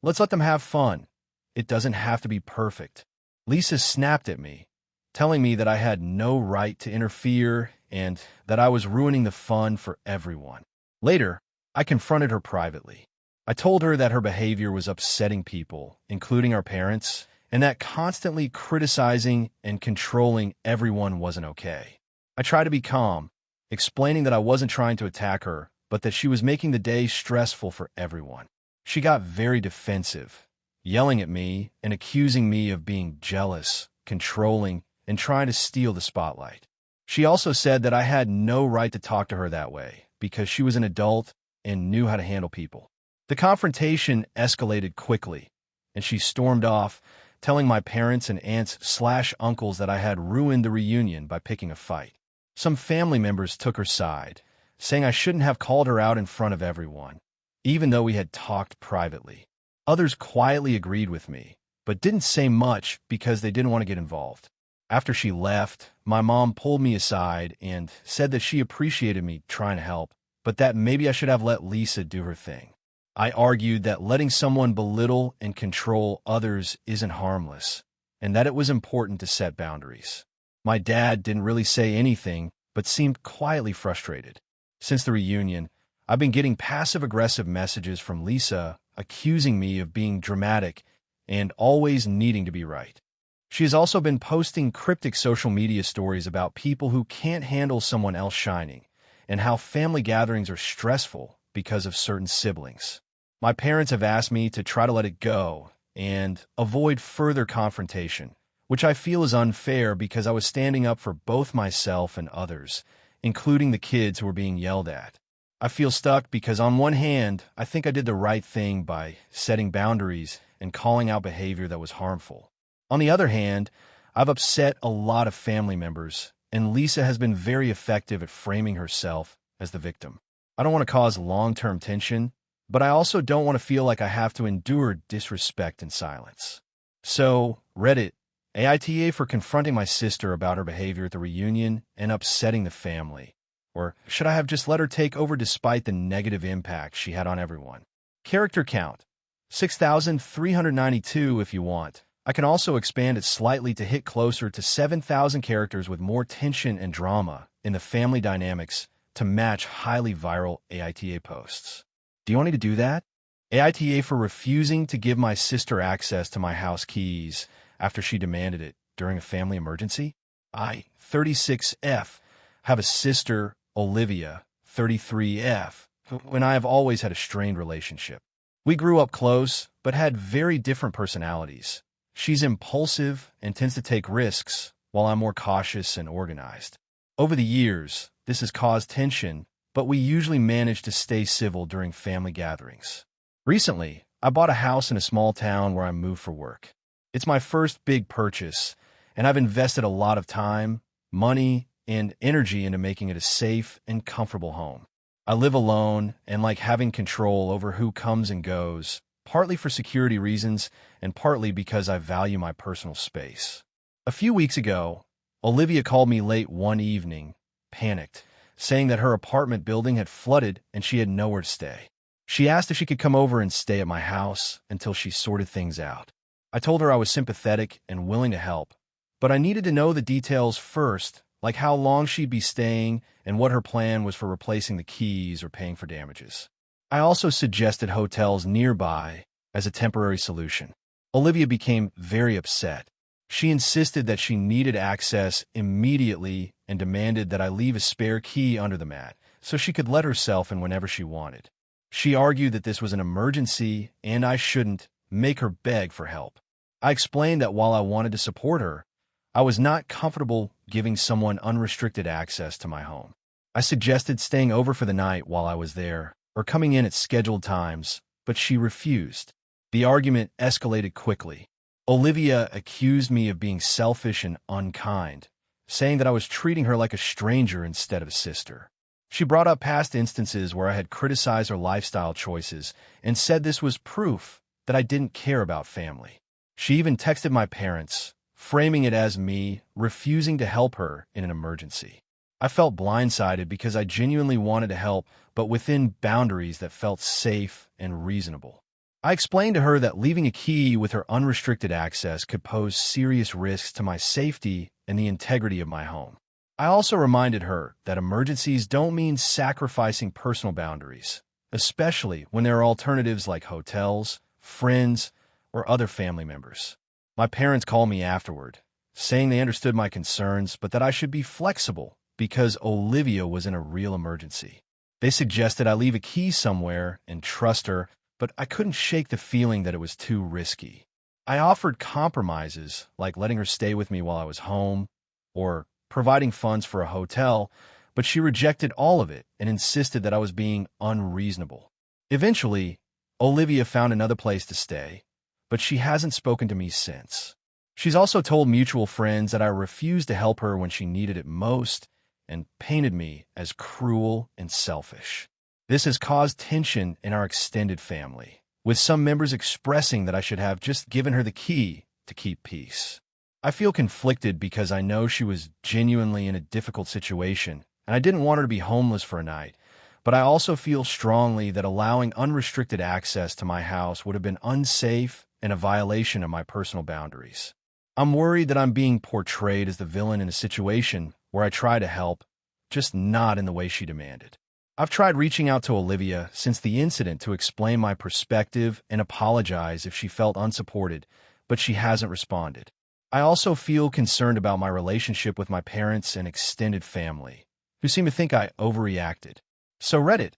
let's let them have fun. It doesn't have to be perfect." Lisa snapped at me, telling me that I had no right to interfere and that I was ruining the fun for everyone. Later, I confronted her privately. I told her that her behavior was upsetting people, including our parents, and that constantly criticizing and controlling everyone wasn't okay. I tried to be calm, explaining that I wasn't trying to attack her, but that she was making the day stressful for everyone. She got very defensive, yelling at me and accusing me of being jealous, controlling, and trying to steal the spotlight. She also said that I had no right to talk to her that way because she was an adult and knew how to handle people. The confrontation escalated quickly, and she stormed off, telling my parents and aunts/uncles that I had ruined the reunion by picking a fight. Some family members took her side, saying I shouldn't have called her out in front of everyone, even though we had talked privately. Others quietly agreed with me, but didn't say much because they didn't want to get involved. After she left, my mom pulled me aside and said that she appreciated me trying to help, but that maybe I should have let Lisa do her thing. I argued that letting someone belittle and control others isn't harmless, and that it was important to set boundaries. My dad didn't really say anything, but seemed quietly frustrated. Since the reunion, I've been getting passive-aggressive messages from Lisa accusing me of being dramatic and always needing to be right. She has also been posting cryptic social media stories about people who can't handle someone else shining and how family gatherings are stressful because of certain siblings. My parents have asked me to try to let it go and avoid further confrontation, which I feel is unfair because I was standing up for both myself and others, including the kids who were being yelled at. I feel stuck because on one hand, I think I did the right thing by setting boundaries and calling out behavior that was harmful. On the other hand, I've upset a lot of family members, and Lisa has been very effective at framing herself as the victim. I don't want to cause long-term tension, but I also don't want to feel like I have to endure disrespect in silence. So, Reddit, AITA for confronting my sister about her behavior at the reunion and upsetting the family. Or should I have just let her take over despite the negative impact she had on everyone? Character count, 6,392 if you want. I can also expand it slightly to hit closer to 7,000 characters with more tension and drama in the family dynamics to match highly viral AITA posts. Do you want me to do that? AITA for refusing to give my sister access to my house keys after she demanded it during a family emergency. I, 36F, have a sister, Olivia, 33F, and I have always had a strained relationship. We grew up close, but had very different personalities. She's impulsive and tends to take risks, while I'm more cautious and organized. Over the years, this has caused tension, but we usually manage to stay civil during family gatherings. Recently, I bought a house in a small town where I moved for work. It's my first big purchase, and I've invested a lot of time, money, and energy into making it a safe and comfortable home. I live alone and like having control over who comes and goes, partly for security reasons and partly because I value my personal space. A few weeks ago, Olivia called me late one evening, panicked, saying that her apartment building had flooded and she had nowhere to stay. She asked if she could come over and stay at my house until she sorted things out. I told her I was sympathetic and willing to help, but I needed to know the details first, like how long she'd be staying and what her plan was for replacing the keys or paying for damages. I also suggested hotels nearby as a temporary solution. Olivia became very upset. She insisted that she needed access immediately and demanded that I leave a spare key under the mat so she could let herself in whenever she wanted. She argued that this was an emergency and I shouldn't make her beg for help. I explained that while I wanted to support her, I was not comfortable giving someone unrestricted access to my home. I suggested staying over for the night while I was there, or coming in at scheduled times, but she refused. The argument escalated quickly. Olivia accused me of being selfish and unkind, saying that I was treating her like a stranger instead of a sister. She brought up past instances where I had criticized her lifestyle choices and said this was proof that I didn't care about family. She even texted my parents, framing it as me refusing to help her in an emergency. I felt blindsided because I genuinely wanted to help, but within boundaries that felt safe and reasonable. I explained to her that leaving a key with her unrestricted access could pose serious risks to my safety and the integrity of my home. I also reminded her that emergencies don't mean sacrificing personal boundaries, especially when there are alternatives like hotels, friends, or other family members. My parents called me afterward, saying they understood my concerns, but that I should be flexible because Olivia was in a real emergency. They suggested I leave a key somewhere and trust her, but I couldn't shake the feeling that it was too risky. I offered compromises, like letting her stay with me while I was home, or providing funds for a hotel, but she rejected all of it and insisted that I was being unreasonable. Eventually, Olivia found another place to stay, but she hasn't spoken to me since. She's also told mutual friends that I refused to help her when she needed it most and painted me as cruel and selfish. This has caused tension in our extended family, with some members expressing that I should have just given her the key to keep peace. I feel conflicted because I know she was genuinely in a difficult situation, and I didn't want her to be homeless for a night, but I also feel strongly that allowing unrestricted access to my house would have been unsafe and a violation of my personal boundaries. I'm worried that I'm being portrayed as the villain in a situation where I try to help, just not in the way she demanded. I've tried reaching out to Olivia since the incident to explain my perspective and apologize if she felt unsupported, but she hasn't responded. I also feel concerned about my relationship with my parents and extended family, who seem to think I overreacted. So Reddit,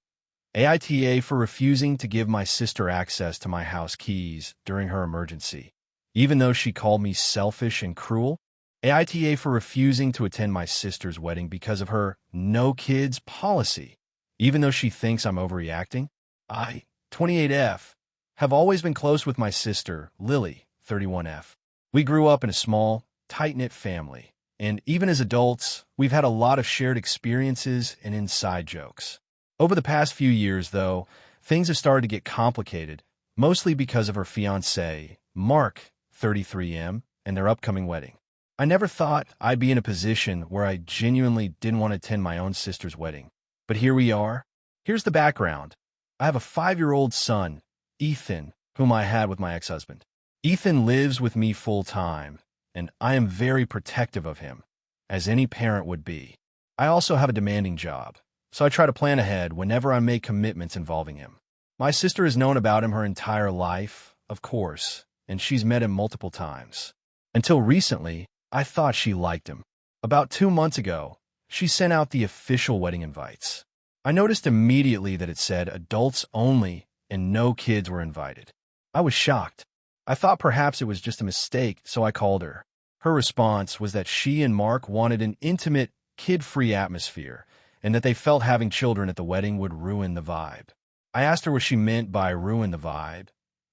AITA for refusing to give my sister access to my house keys during her emergency, even though she called me selfish and cruel. AITA for refusing to attend my sister's wedding because of her no kids policy, even though she thinks I'm overreacting. I, 28F, have always been close with my sister, Lily, 31F. We grew up in a small, tight-knit family, and even as adults, we've had a lot of shared experiences and inside jokes. Over the past few years, though, things have started to get complicated, mostly because of her fiancé, Mark, 33M, and their upcoming wedding. I never thought I'd be in a position where I genuinely didn't want to attend my own sister's wedding. But here we are. Here's the background. I have a 5-year-old son, Ethan, whom I had with my ex-husband. Ethan lives with me full-time, and I am very protective of him, as any parent would be. I also have a demanding job, so I try to plan ahead whenever I make commitments involving him. My sister has known about him her entire life, of course, and she's met him multiple times. Until recently, I thought she liked him. About 2 months ago, she sent out the official wedding invites. I noticed immediately that it said adults only and no kids were invited. I was shocked. I thought perhaps it was just a mistake, so I called her. Her response was that she and Mark wanted an intimate, kid-free atmosphere, and that they felt having children at the wedding would ruin the vibe. I asked her what she meant by ruin the vibe,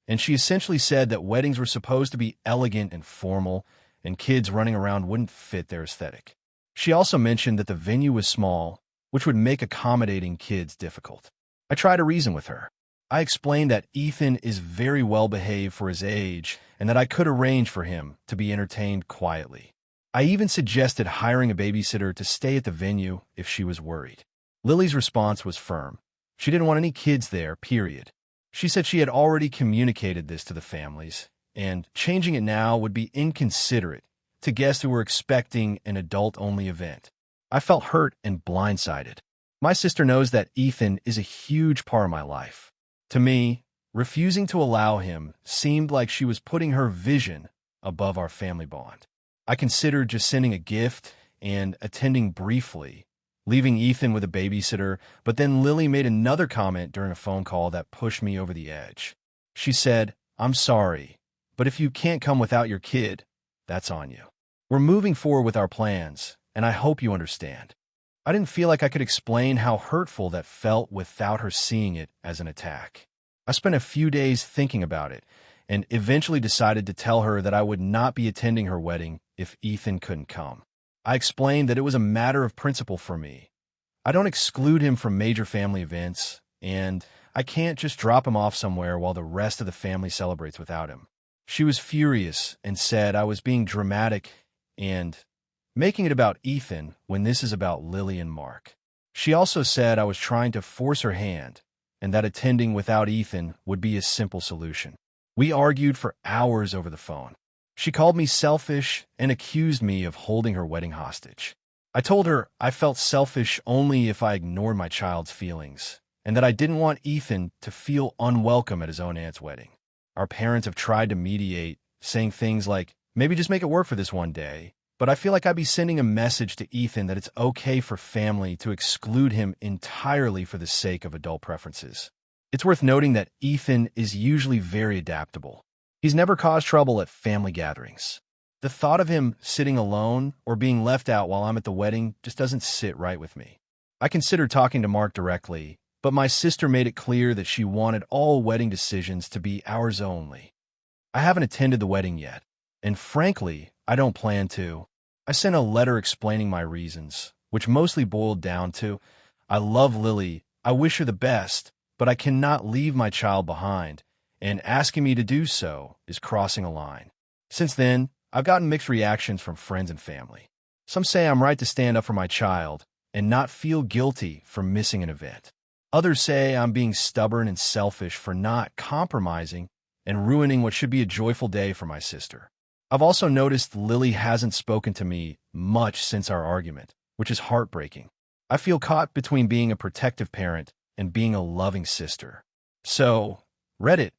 and she essentially said that weddings were supposed to be elegant and formal, and kids running around wouldn't fit their aesthetic. She also mentioned that the venue was small, which would make accommodating kids difficult. I tried to reason with her. I explained that Ethan is very well behaved for his age and that I could arrange for him to be entertained quietly. I even suggested hiring a babysitter to stay at the venue if she was worried. Lily's response was firm. She didn't want any kids there, period. She said she had already communicated this to the families, and changing it now would be inconsiderate to guests who were expecting an adult-only event. I felt hurt and blindsided. My sister knows that Ethan is a huge part of my life. To me, refusing to allow him seemed like she was putting her vision above our family bond. I considered just sending a gift and attending briefly, leaving Ethan with a babysitter, but then Lily made another comment during a phone call that pushed me over the edge. She said, "I'm sorry, but if you can't come without your kid, that's on you. We're moving forward with our plans, and I hope you understand." I didn't feel like I could explain how hurtful that felt without her seeing it as an attack. I spent a few days thinking about it and eventually decided to tell her that I would not be attending her wedding if Ethan couldn't come. I explained that it was a matter of principle for me. I don't exclude him from major family events, and I can't just drop him off somewhere while the rest of the family celebrates without him. She was furious and said I was being dramatic and making it about Ethan when this is about Lily and Mark. She also said I was trying to force her hand and that attending without Ethan would be a simple solution. We argued for hours over the phone. She called me selfish and accused me of holding her wedding hostage. I told her I felt selfish only if I ignored my child's feelings, and that I didn't want Ethan to feel unwelcome at his own aunt's wedding. Our parents have tried to mediate, saying things like, maybe just make it work for this one day, but I feel like I'd be sending a message to Ethan that it's okay for family to exclude him entirely for the sake of adult preferences. It's worth noting that Ethan is usually very adaptable. He's never caused trouble at family gatherings. The thought of him sitting alone or being left out while I'm at the wedding just doesn't sit right with me. I considered talking to Mark directly, but my sister made it clear that she wanted all wedding decisions to be ours only. I haven't attended the wedding yet, and frankly, I don't plan to. I sent a letter explaining my reasons, which mostly boiled down to, I love Lily, I wish her the best, but I cannot leave my child behind, and asking me to do so is crossing a line. Since then, I've gotten mixed reactions from friends and family. Some say I'm right to stand up for my child and not feel guilty for missing an event. Others say I'm being stubborn and selfish for not compromising and ruining what should be a joyful day for my sister. I've also noticed Lily hasn't spoken to me much since our argument, which is heartbreaking. I feel caught between being a protective parent and being a loving sister. So, Reddit,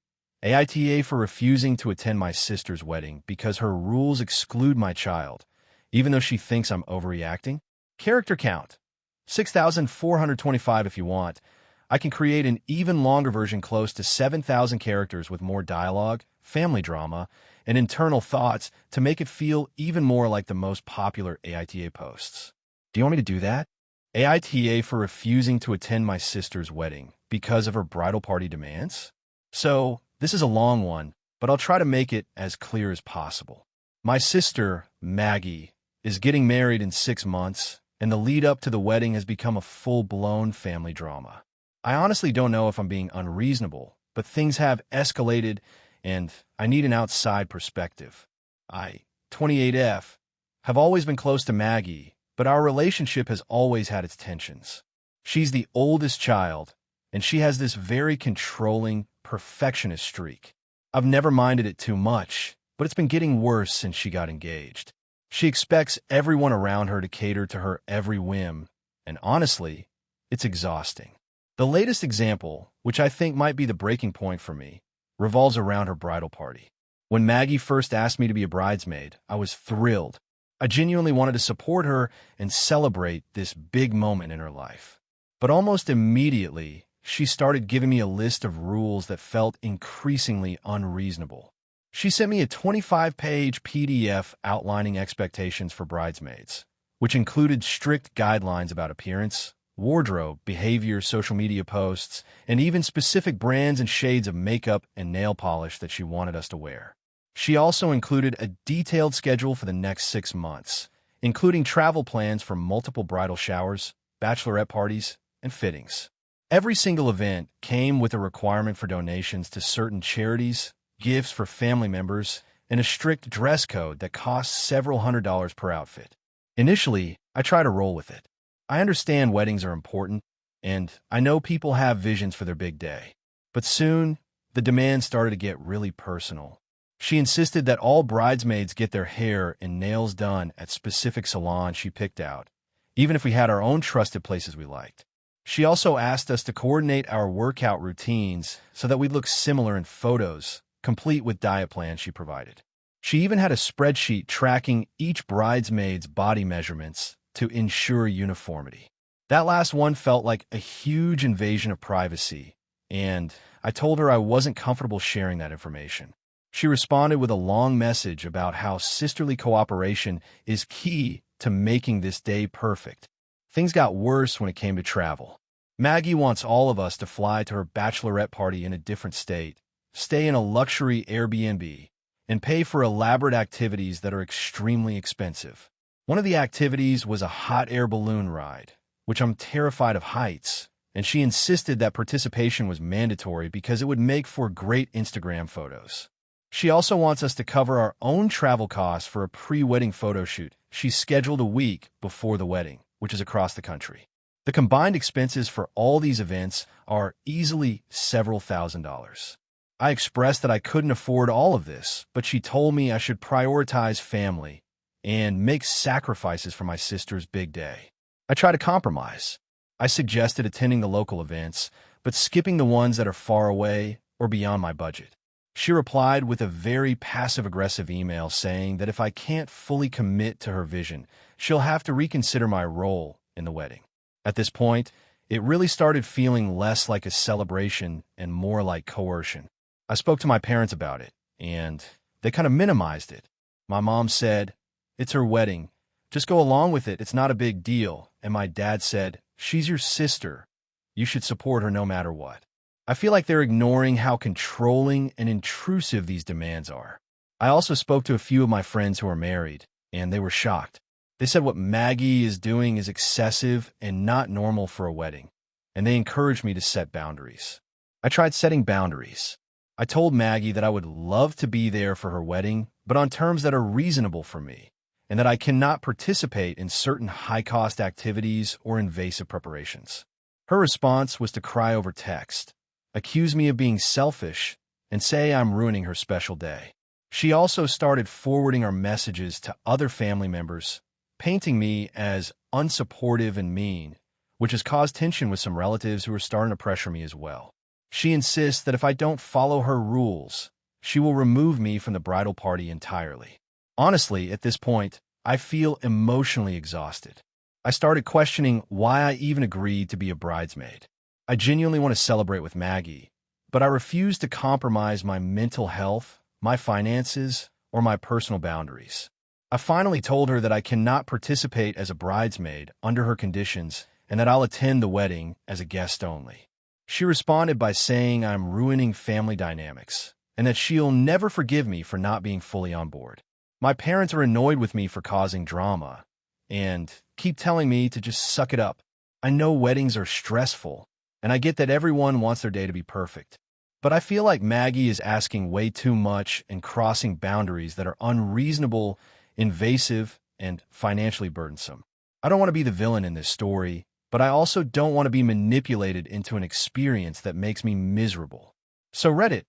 AITA for refusing to attend my sister's wedding because her rules exclude my child, even though she thinks I'm overreacting. Character count, 6,425 if you want. I can create an even longer version close to 7,000 characters with more dialogue, family drama, and internal thoughts to make it feel even more like the most popular AITA posts. Do you want me to do that? AITA for refusing to attend my sister's wedding because of her bridal party demands? So, this is a long one, but I'll try to make it as clear as possible. My sister, Maggie, is getting married in 6 months, and the lead up to the wedding has become a full-blown family drama. I honestly don't know if I'm being unreasonable, but things have escalated, and I need an outside perspective. I, 28F, have always been close to Maggie, but our relationship has always had its tensions. She's the oldest child, and she has this very controlling, perfectionist streak. I've never minded it too much, but it's been getting worse since she got engaged. She expects everyone around her to cater to her every whim, and honestly, it's exhausting. The latest example, which I think might be the breaking point for me, revolves around her bridal party. When Maggie first asked me to be a bridesmaid, I was thrilled. I genuinely wanted to support her and celebrate this big moment in her life. But almost immediately, she started giving me a list of rules that felt increasingly unreasonable. She sent me a 25-page PDF outlining expectations for bridesmaids, which included strict guidelines about appearance, wardrobe, behavior, social media posts, and even specific brands and shades of makeup and nail polish that she wanted us to wear. She also included a detailed schedule for the next 6 months, including travel plans for multiple bridal showers, bachelorette parties, and fittings. Every single event came with a requirement for donations to certain charities, gifts for family members, and a strict dress code that cost several $100s per outfit. Initially, I tried to roll with it. I understand weddings are important, and I know people have visions for their big day. But soon, the demands started to get really personal. She insisted that all bridesmaids get their hair and nails done at specific salons she picked out, even if we had our own trusted places we liked. She also asked us to coordinate our workout routines so that we'd look similar in photos, complete with diet plans she provided. She even had a spreadsheet tracking each bridesmaid's body measurements to ensure uniformity. That last one felt like a huge invasion of privacy, and I told her I wasn't comfortable sharing that information. She responded with a long message about how sisterly cooperation is key to making this day perfect. Things got worse when it came to travel. Maggie wants all of us to fly to her bachelorette party in a different state, stay in a luxury Airbnb, and pay for elaborate activities that are extremely expensive. One of the activities was a hot air balloon ride, which I'm terrified of heights, and she insisted that participation was mandatory because it would make for great Instagram photos. She also wants us to cover our own travel costs for a pre-wedding photo shoot she's scheduled a week before the wedding, which is across the country. The combined expenses for all these events are easily several $1,000s. I expressed that I couldn't afford all of this, but she told me I should prioritize family and make sacrifices for my sister's big day. I tried to compromise. I suggested attending the local events, but skipping the ones that are far away or beyond my budget. She replied with a very passive-aggressive email saying that if I can't fully commit to her vision, she'll have to reconsider my role in the wedding. At this point, it really started feeling less like a celebration and more like coercion. I spoke to my parents about it, and they kind of minimized it. My mom said, "It's her wedding. Just go along with it. It's not a big deal." And my dad said, "She's your sister. You should support her no matter what." I feel like they're ignoring how controlling and intrusive these demands are. I also spoke to a few of my friends who are married, and they were shocked. They said what Maggie is doing is excessive and not normal for a wedding, and they encouraged me to set boundaries. I tried setting boundaries. I told Maggie that I would love to be there for her wedding, but on terms that are reasonable for me, and that I cannot participate in certain high-cost activities or invasive preparations. Her response was to cry over text, accuse me of being selfish, and say I'm ruining her special day. She also started forwarding our messages to other family members, painting me as unsupportive and mean, which has caused tension with some relatives who are starting to pressure me as well. She insists that if I don't follow her rules, she will remove me from the bridal party entirely. Honestly, at this point, I feel emotionally exhausted. I started questioning why I even agreed to be a bridesmaid. I genuinely want to celebrate with Maggie, but I refuse to compromise my mental health, my finances, or my personal boundaries. I finally told her that I cannot participate as a bridesmaid under her conditions and that I'll attend the wedding as a guest only. She responded by saying I'm ruining family dynamics and that she'll never forgive me for not being fully on board. My parents are annoyed with me for causing drama and keep telling me to just suck it up. I know weddings are stressful, and I get that everyone wants their day to be perfect. But I feel like Maggie is asking way too much and crossing boundaries that are unreasonable, invasive, and financially burdensome. I don't want to be the villain in this story, but I also don't want to be manipulated into an experience that makes me miserable. So Reddit,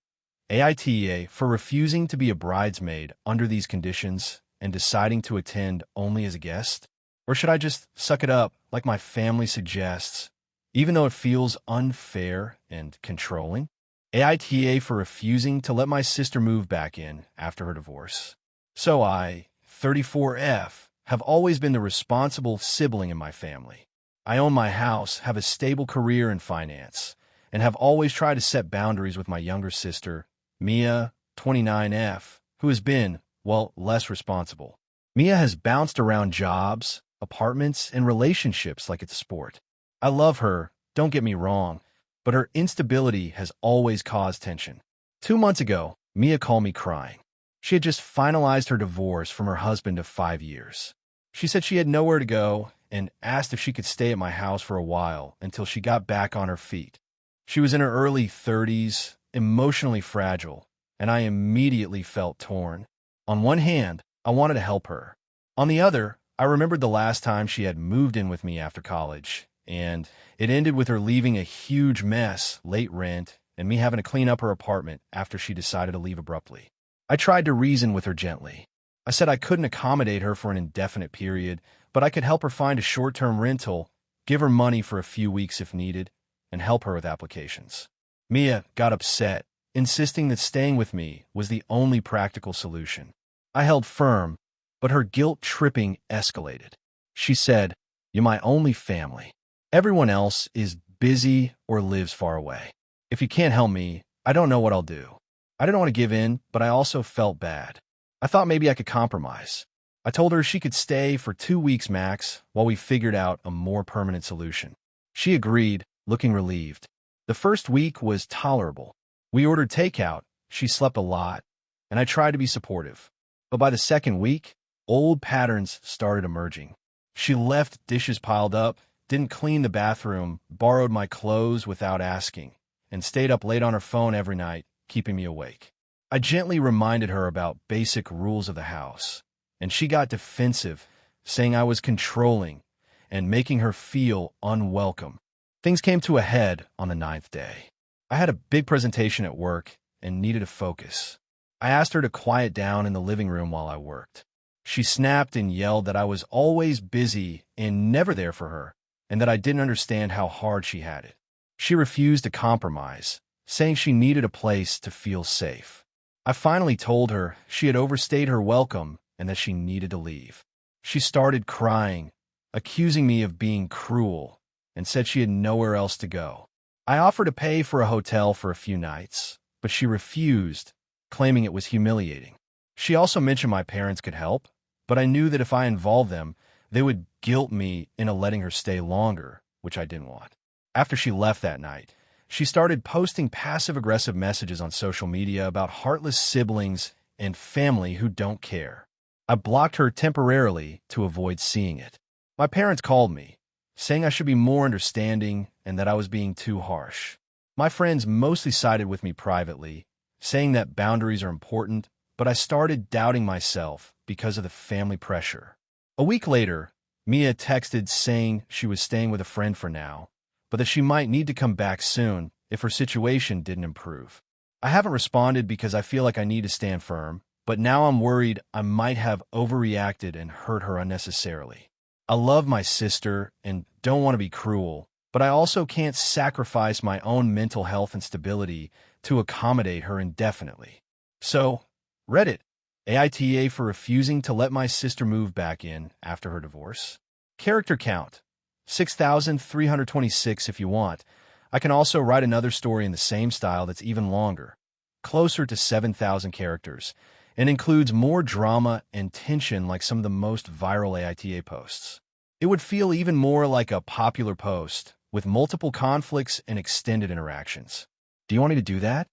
AITA for refusing to be a bridesmaid under these conditions and deciding to attend only as a guest? Or should I just suck it up like my family suggests, even though it feels unfair and controlling? AITA for refusing to let my sister move back in after her divorce. So I, 34F, have always been the responsible sibling in my family. I own my house, have a stable career in finance, and have always tried to set boundaries with my younger sister, Mia, 29F, who has been, well, less responsible. Mia has bounced around jobs, apartments, and relationships like it's a sport. I love her, don't get me wrong, but her instability has always caused tension. 2 months ago, Mia called me crying. She had just finalized her divorce from her husband of 5 years. She said she had nowhere to go and asked if she could stay at my house for a while until she got back on her feet. She was in her early 30s, emotionally fragile, and I immediately felt torn. On one hand, I wanted to help her. On the other, I remembered the last time she had moved in with me after college, and it ended with her leaving a huge mess, late rent, and me having to clean up her apartment after she decided to leave abruptly. I tried to reason with her gently. I said I couldn't accommodate her for an indefinite period, but I could help her find a short-term rental, give her money for a few weeks if needed, and help her with applications. Mia got upset, insisting that staying with me was the only practical solution. I held firm, but her guilt-tripping escalated. She said, "You're my only family. Everyone else is busy or lives far away. If you can't help me, I don't know what I'll do." I didn't want to give in, but I also felt bad. I thought maybe I could compromise. I told her she could stay for 2 weeks max while we figured out a more permanent solution. She agreed, looking relieved. The first week was tolerable. We ordered takeout, she slept a lot, and I tried to be supportive. But by the second week, old patterns started emerging. She left dishes piled up, didn't clean the bathroom, borrowed my clothes without asking, and stayed up late on her phone every night, keeping me awake. I gently reminded her about basic rules of the house, and she got defensive, saying I was controlling and making her feel unwelcome. Things came to a head on the 9th day. I had a big presentation at work and needed to focus. I asked her to quiet down in the living room while I worked. She snapped and yelled that I was always busy and never there for her, and that I didn't understand how hard she had it. She refused to compromise, saying she needed a place to feel safe. I finally told her she had overstayed her welcome and that she needed to leave. She started crying, accusing me of being cruel, and said she had nowhere else to go. I offered to pay for a hotel for a few nights, but she refused, claiming it was humiliating. She also mentioned my parents could help, but I knew that if I involved them, they would guilt me into letting her stay longer, which I didn't want. After she left that night, she started posting passive-aggressive messages on social media about heartless siblings and family who don't care. I blocked her temporarily to avoid seeing it. My parents called me, saying I should be more understanding and that I was being too harsh. My friends mostly sided with me privately, saying that boundaries are important, but I started doubting myself because of the family pressure. A week later, Mia texted saying she was staying with a friend for now, but that she might need to come back soon if her situation didn't improve. I haven't responded because I feel like I need to stand firm, but now I'm worried I might have overreacted and hurt her unnecessarily. I love my sister and don't want to be cruel, but I also can't sacrifice my own mental health and stability to accommodate her indefinitely. So, Reddit, AITA for refusing to let my sister move back in after her divorce. Character count, 6,326 if you want. I can also write another story in the same style that's even longer, closer to 7,000 characters, and includes more drama and tension like some of the most viral AITA posts. It would feel even more like a popular post, with multiple conflicts and extended interactions. Do you want me to do that?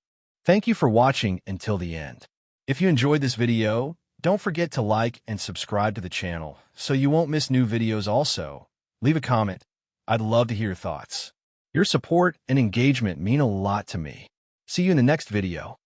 Thank you for watching until the end. If you enjoyed this video, don't forget to like and subscribe to the channel so you won't miss new videos also. Leave a comment. I'd love to hear your thoughts. Your support and engagement mean a lot to me. See you in the next video.